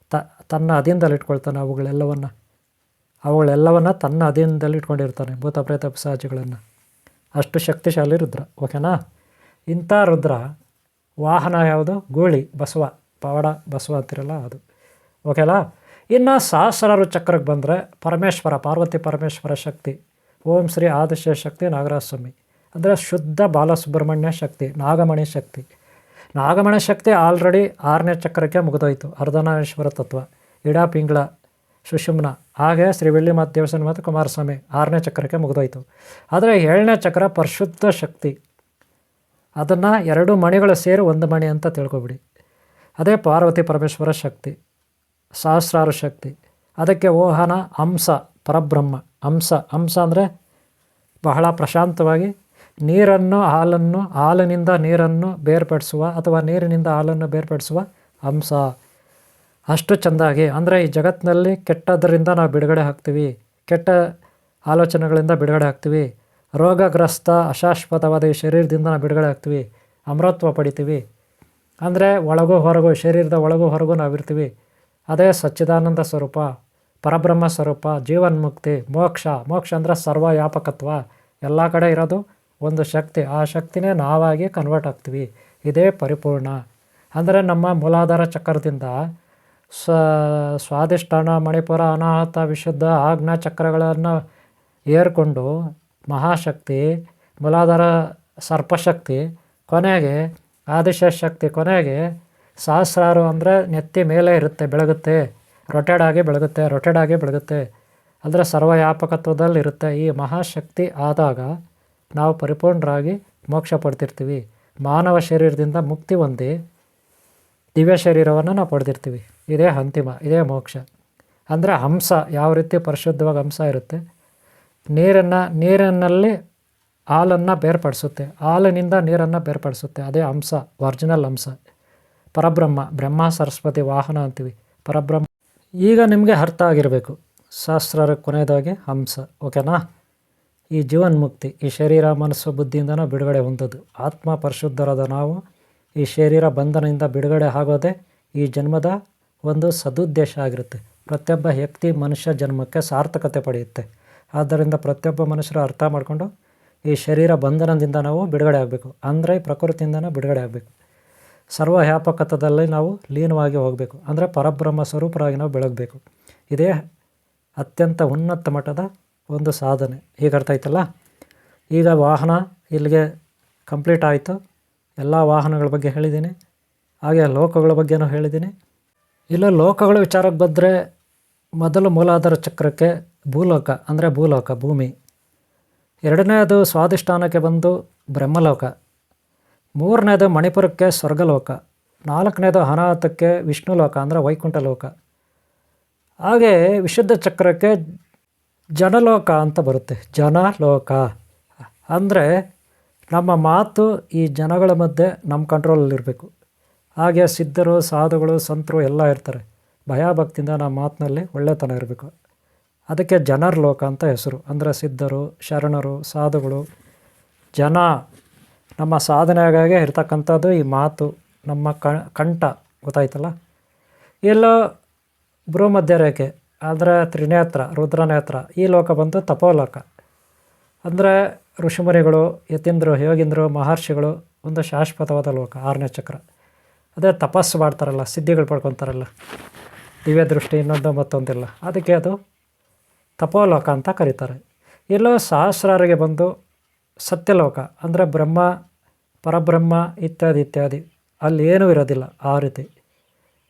ತನ್ನ ಅಧೀನದಲ್ಲಿ ಇಟ್ಕೊಳ್ತಾನೆ. ಅವುಗಳೆಲ್ಲವನ್ನು ತನ್ನ ಅಧೀನದಲ್ಲಿ ಇಟ್ಕೊಂಡಿರ್ತಾನೆ, ಭೂತ ಪ್ರೇತ ಪಿಶಾಚಿಗಳನ್ನು. ಅಷ್ಟು ಶಕ್ತಿಶಾಲಿ ರುದ್ರ. ಓಕೆನಾ? ಇಂಥ ರುದ್ರ ವಾಹನ ಯಾವುದು? ಗೂಳಿ, ಬಸವ, ಪವಾಡ ಬಸವ ಅಂತಿರಲ್ಲ ಅದು. ಓಕೆನಾ? ಇನ್ನು ಸಹಸ್ರಾರು ಚಕ್ರಕ್ಕೆ ಬಂದರೆ ಪರಮೇಶ್ವರ, ಪಾರ್ವತಿ ಪರಮೇಶ್ವರ ಶಕ್ತಿ, ಓಂ ಶ್ರೀ ಆದಿಶೇಷ ಶಕ್ತಿ ನಾಗರಾಜ ಸ್ವಾಮಿ, ಅಂದರೆ ಶುದ್ಧ ಬಾಲಸುಬ್ರಹ್ಮಣ್ಯ ಶಕ್ತಿ, ನಾಗಮಣಿ ಶಕ್ತಿ. ನಾಗಮಣಿ ಶಕ್ತಿ ಆಲ್ರೆಡಿ 6ನೇ ಚಕ್ರಕ್ಕೆ ಮುಗಿದೋಯ್ತು, ಅರ್ಧನಾರೀಶ್ವರ ತತ್ವ, ಇಡ ಪಿಂಗಳ ಸುಷುಮ್ನ. ಹಾಗೆ ಶ್ರೀ ಬೆಳ್ಳಿಮಾತ ದೇವಸ್ಥಾನ ಮತ್ತು ಕುಮಾರಸ್ವಾಮಿ 6ನೇ ಚಕ್ರಕ್ಕೆ ಮುಗಿದೋಯ್ತು. ಆದರೆ 7ನೇ ಚಕ್ರ ಪರಿಶುದ್ಧ ಶಕ್ತಿ, ಅದನ್ನು 2 ಮಣಿಗಳು ಸೇರಿ 1 ಮಣಿ ಅಂತ ತಿಳ್ಕೊಬಿಡಿ. ಅದೇ ಪಾರ್ವತಿ ಪರಮೇಶ್ವರ ಶಕ್ತಿ, ಸಹಸ್ರಾರು ಶಕ್ತಿ. ಅದಕ್ಕೆ ವಾಹನ ಹಂಸ, ಪರಬ್ರಹ್ಮ. ಹಂಸ ಅಂದರೆ ಬಹಳ ಪ್ರಶಾಂತವಾಗಿ ನೀರನ್ನು ಹಾಲಿನಿಂದ ನೀರನ್ನು ಬೇರ್ಪಡಿಸುವ, ಅಥವಾ ನೀರಿನಿಂದ ಹಾಲನ್ನು ಬೇರ್ಪಡಿಸುವ ಹಂಸ. ಅಷ್ಟು ಚೆಂದಾಗಿ, ಅಂದರೆ ಈ ಜಗತ್ತಿನಲ್ಲಿ ಕೆಟ್ಟದರಿಂದ ನಾವು ಬಿಡುಗಡೆ ಆಗ್ತೀವಿ, ಕೆಟ್ಟ ಆಲೋಚನೆಗಳಿಂದ ಬಿಡುಗಡೆ ಆಗ್ತೀವಿ, ರೋಗಗ್ರಸ್ತ ಅಶಾಶ್ವತವಾದ ಈ ಶರೀರದಿಂದ ನಾವು ಬಿಡುಗಡೆ ಆಗ್ತೀವಿ, ಅಮರತ್ವ ಪಡಿತೀವಿ. ಅಂದರೆ ಒಳಗೂ ಹೊರಗೂ, ಶರೀರದ ಒಳಗೂ ಹೊರಗೂ ನಾವಿರ್ತೀವಿ. ಅದೇ ಸಚ್ಚಿದಾನಂದ ಸ್ವರೂಪ, ಪರಬ್ರಹ್ಮ ಸ್ವರೂಪ, ಜೀವನ್ಮುಕ್ತಿ, ಮೋಕ್ಷ ಅಂದರೆ ಸರ್ವವ್ಯಾಪಕತ್ವ, ಎಲ್ಲ ಕಡೆ ಇರೋದು ಒಂದು ಶಕ್ತಿ. ಆ ಶಕ್ತಿನೇ ನಾವಾಗಿ ಕನ್ವರ್ಟ್ ಆಗ್ತೀವಿ. ಇದೇ ಪರಿಪೂರ್ಣ. ಅಂದರೆ ನಮ್ಮ ಮೂಲಾಧಾರ ಚಕ್ರದಿಂದ ಸ್ವಾದಿಷ್ಠಾನ, ಮಣಿಪುರ, ಅನಾಹತ, ವಿಶುದ್ಧ, ಆಜ್ಞಾ ಚಕ್ರಗಳನ್ನು ಏರ್ಕೊಂಡು ಮಹಾಶಕ್ತಿ, ಮೂಲಾಧಾರ ಸರ್ಪಶಕ್ತಿ, ಕೊನೆಗೆ ಆದಿಶೇಷ ಶಕ್ತಿ, ಕೊನೆಗೆ ಸಹಸ್ರಾರು ಅಂದರೆ ನೆತ್ತಿ ಮೇಲೆ ಇರುತ್ತೆ, ಬೆಳಗುತ್ತೆ, ರೊಟೇಡ್ ಆಗಿ ಬೆಳಗುತ್ತೆ, ಅಂದರೆ ಸರ್ವವ್ಯಾಪಕತ್ವದಲ್ಲಿರುತ್ತೆ. ಈ ಮಹಾಶಕ್ತಿ ಆದಾಗ ನಾವು ಪರಿಪೂರ್ಣರಾಗಿ ಮೋಕ್ಷ ಪಡ್ತಿರ್ತೀವಿ. ಮಾನವ ಶರೀರದಿಂದ ಮುಕ್ತಿ ಹೊಂದಿ ದಿವ್ಯ ಶರೀರವನ್ನು ನಾವು ಪಡೆದಿರ್ತೀವಿ. ಇದೇ ಅಂತಿಮ, ಇದೇ ಮೋಕ್ಷ. ಅಂದರೆ ಹಂಸ ಯಾವ ರೀತಿ ಪರಿಶುದ್ಧವಾಗಿ ಹಂಸ ಇರುತ್ತೆ, ನೀರಿನಲ್ಲಿ ಹಾಲನ್ನು ಬೇರ್ಪಡಿಸುತ್ತೆ, ಹಾಲಿನಿಂದ ನೀರನ್ನು ಬೇರ್ಪಡಿಸುತ್ತೆ, ಅದೇ ಹಂಸ, ಒರಿಜಿನಲ್ ಹಂಸ. ಪರಬ್ರಹ್ಮ, ಬ್ರಹ್ಮ ಸರಸ್ವತಿ ವಾಹನ ಅಂತೀವಿ, ಪರಬ್ರಹ್ಮ. ಈಗ ನಿಮಗೆ ಅರ್ಥ ಆಗಿರಬೇಕು, ಶಾಸ್ತ್ರ ಕೊನೆಯದಾಗಿ ಹಂಸ. ಓಕೆನಾ? ಈ ಜೀವನ್ಮುಕ್ತಿ, ಈ ಶರೀರ ಮನಸ್ಸು ಬುದ್ಧಿಯಿಂದ ನಾವು ಬಿಡುಗಡೆ ಹೊಂದೋದು. ಆತ್ಮ ಪರಿಶುದ್ಧರಾದ ನಾವು ಈ ಶರೀರ ಬಂಧನದಿಂದ ಬಿಡುಗಡೆ ಆಗೋದೇ ಈ ಜನ್ಮದ ಒಂದು ಸದುದ್ದೇಶ ಆಗಿರುತ್ತೆ. ಪ್ರತಿಯೊಬ್ಬ ವ್ಯಕ್ತಿ ಮನುಷ್ಯ ಜನ್ಮಕ್ಕೆ ಸಾರ್ಥಕತೆ ಪಡೆಯುತ್ತೆ. ಆದ್ದರಿಂದ ಪ್ರತಿಯೊಬ್ಬ ಮನುಷ್ಯರು ಅರ್ಥ ಮಾಡಿಕೊಂಡು ಈ ಶರೀರ ಬಂಧನದಿಂದ ನಾವು ಬಿಡುಗಡೆ ಆಗಬೇಕು. ಅಂದರೆ ಪ್ರಕೃತಿಯಿಂದನೇ ಬಿಡುಗಡೆ ಆಗಬೇಕು. ಸರ್ವವ್ಯಾಪಕತ್ವದಲ್ಲಿ ನಾವು ಲೀನವಾಗಿ ಹೋಗಬೇಕು. ಅಂದರೆ ಪರಬ್ರಹ್ಮ ಸ್ವರೂಪರಾಗಿ ನಾವು ಬೆಳಗಬೇಕು. ಇದೇ ಅತ್ಯಂತ ಉನ್ನತ ಮಟ್ಟದ ಒಂದು ಸಾಧನೆ. ಈಗ ಅರ್ಥ ಆಯ್ತಲ್ಲ? ಈಗ ವಾಹನ ಇಲ್ಲಿಗೆ ಕಂಪ್ಲೀಟ್ ಆಯಿತು. ಎಲ್ಲ ವಾಹನಗಳ ಬಗ್ಗೆ ಹೇಳಿದ್ದೀನಿ, ಹಾಗೆ ಲೋಕಗಳ ಬಗ್ಗೆನೂ ಹೇಳಿದ್ದೀನಿ. ಇಲ್ಲ ಲೋಕಗಳ ವಿಚಾರಕ್ಕೆ ಬಂದರೆ ಮೊದಲು ಮೂಲಾಧಾರ ಚಕ್ರಕ್ಕೆ ಭೂಲೋಕ ಅಂದರೆ ಭೂಮಿ, ಎರಡನೇದು ಸ್ವಾಧಿಷ್ಠಾನಕ್ಕೆ ಬಂದು ಬ್ರಹ್ಮಲೋಕ, ಮೂರನೇದು ಮಣಿಪುರಕ್ಕೆ ಸ್ವರ್ಗಲೋಕ, ನಾಲ್ಕನೇದು ಅನಾಹತಕ್ಕೆ ವಿಷ್ಣುಲೋಕ ಅಂದರೆ ವೈಕುಂಠ ಲೋಕ. ಹಾಗೆ ವಿಶುದ್ಧ ಚಕ್ರಕ್ಕೆ ಜನಲೋಕ ಅಂತ ಬರುತ್ತೆ. ಜನಲೋಕ ಅಂದರೆ ನಮ್ಮ ಮಾತು ಈ ಜನಗಳ ಮಧ್ಯೆ ನಮ್ಮ ಕಂಟ್ರೋಲಲ್ಲಿರಬೇಕು. ಹಾಗೆ ಸಿದ್ಧರು, ಸಾಧುಗಳು, ಸಂತರು ಎಲ್ಲ ಇರ್ತಾರೆ. ಭಯಭಕ್ತಿಯಿಂದ ನಮ್ಮ ಮಾತಿನಲ್ಲಿ ಒಳ್ಳೆತನ ಇರಬೇಕು. ಅದಕ್ಕೆ ಜನರ ಲೋಕ ಅಂತ ಹೆಸರು. ಅಂದರೆ ಸಿದ್ಧರು, ಶರಣರು, ಸಾಧುಗಳು, ಜನ ನಮ್ಮ ಸಾಧನೆಯಾಗೆ ಇರ್ತಕ್ಕಂಥದ್ದು ಈ ಮಾತು, ನಮ್ಮ ಕಂಠ. ಗೊತ್ತಾಯ್ತಲ್ಲ? ಎಲ್ಲೋ ಭ್ರೂಮಧ್ಯ ರೇಖೆ ಅಂದರೆ ತ್ರಿನೇತ್ರ, ರುದ್ರನೇತ್ರ. ಈ ಲೋಕ ಬಂದು ತಪೋಲೋಕ. ಅಂದರೆ ಋಷಿಮುನಿಗಳು, ಯತೀಂದ್ರರು, ಯೋಗೀಂದ್ರರು, ಮಹರ್ಷಿಗಳು ಒಂದು ಶಾಶ್ವತವಾದ ಲೋಕ. 6ನೇ ಚಕ್ರ. ಅದೇ ತಪಸ್ಸು ಮಾಡ್ತಾರಲ್ಲ, ಸಿದ್ಧಿಗಳು ಪಡ್ಕೊತಾರಲ್ಲ, ದಿವ್ಯ ದೃಷ್ಟಿ ಇನ್ನೊಂದು ಮತ್ತೊಂದಿಲ್ಲ, ಅದಕ್ಕೆ ಅದು ತಪೋಲೋಕ ಅಂತ ಕರೀತಾರೆ. ಎಲ್ಲೋ ಸಹಸ್ರಾರಿಗೆ ಬಂದು ಸತ್ಯಲೋಕ ಅಂದರೆ ಬ್ರಹ್ಮ, ಪರಬ್ರಹ್ಮ ಇತ್ಯಾದಿ. ಅಲ್ಲಿ ಏನೂ ಇರೋದಿಲ್ಲ. ಆ ರೀತಿ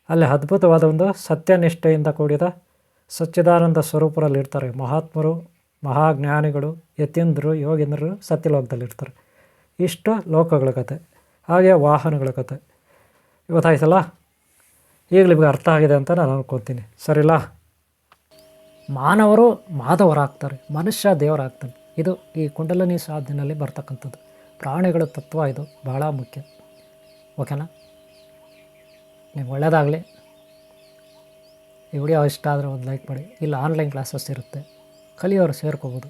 ಅಲ್ಲಿ ಅದ್ಭುತವಾದ ಒಂದು ಸತ್ಯನಿಷ್ಠೆಯಿಂದ ಕೂಡಿದ ಸಚ್ಚಿದಾನಂದ ಸ್ವರೂಪರಲ್ಲಿರ್ತಾರೆ. ಮಹಾತ್ಮರು, ಮಹಾಜ್ಞಾನಿಗಳು, ಯತೀಂದ್ರರು, ಯೋಗೀಂದ್ರರು ಸತ್ಯಲೋಕದಲ್ಲಿರ್ತಾರೆ. ಇಷ್ಟು ಲೋಕಗಳ ಕತೆ. ಹಾಗೆ ವಾಹನಗಳ ಕತೆ. ಇವತ್ತಾಯ್ತಲ್ಲ, ಈಗ ನಿಮಗೆ ಅರ್ಥ ಆಗಿದೆ ಅಂತ ನಾನು ಅನ್ಕೊತೀನಿ. ಸರಿಲ್ಲ? ಮಾನವರು ಮಾಧವರಾಗ್ತಾರೆ, ಮನುಷ್ಯ ದೇವರಾಗ್ತಾನೆ. ಇದು ಈ ಕುಂಡಲಿನಿ ಸಾಧನೆಯಲ್ಲಿ ಬರ್ತಕ್ಕಂಥದ್ದು. ಪ್ರಾಣಿಗಳ ತತ್ವ ಇದು ಬಹಳ ಮುಖ್ಯ. ಓಕೆನಾ? ನಿಮ್ಗೆ ಒಳ್ಳೆಯದಾಗಲಿ. ಈ ವಿಡಿಯೋ ಇಷ್ಟ ಆದರೆ ಒಂದು ಲೈಕ್ ಮಾಡಿ. ಇಲ್ಲ ಆನ್ಲೈನ್ ಕ್ಲಾಸಸ್ ಇರುತ್ತೆ, ಕಲಿಯೋರು ಸೇರ್ಕೋಬೋದು.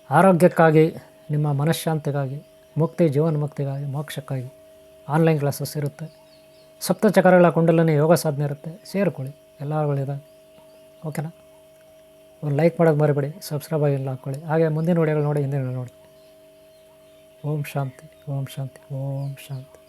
ಆರೋಗ್ಯಕ್ಕಾಗಿ, ನಿಮ್ಮ ಮನಃಶಾಂತಿಗಾಗಿ, ಮುಕ್ತಿ, ಜೀವನ ಮುಕ್ತಿಗಾಗಿ, ಮೋಕ್ಷಕ್ಕಾಗಿ ಆನ್ಲೈನ್ ಕ್ಲಾಸಸ್ ಇರುತ್ತೆ. ಸಪ್ತಚಕ್ರಗಳ ಕುಂಡಲಿನಿ ಯೋಗ ಸಾಧನೆ ಇರುತ್ತೆ, ಸೇರ್ಕೊಳ್ಳಿ. ಎಲ್ಲ ಒಳ್ಳೆಯದಾಗ. ಓಕೆನಾ? ಒಂದು ಲೈಕ್ ಮಾಡೋದು ಮರಿಬೇಡಿ, ಸಬ್ಸ್ಕ್ರೈಬ್ ಆಗಿ ಎಲ್ಲ ಹಾಕ್ಕೊಳ್ಳಿ. ಹಾಗೆ ಮುಂದಿನ ವಿಡಿಯೋಗಳು ನೋಡಿ, ಹಿಂದಿನ ನೋಡಿ. ಓಂ ಶಾಂತಿ, ಓಂ ಶಾಂತಿ, ಓಂ ಶಾಂತಿ.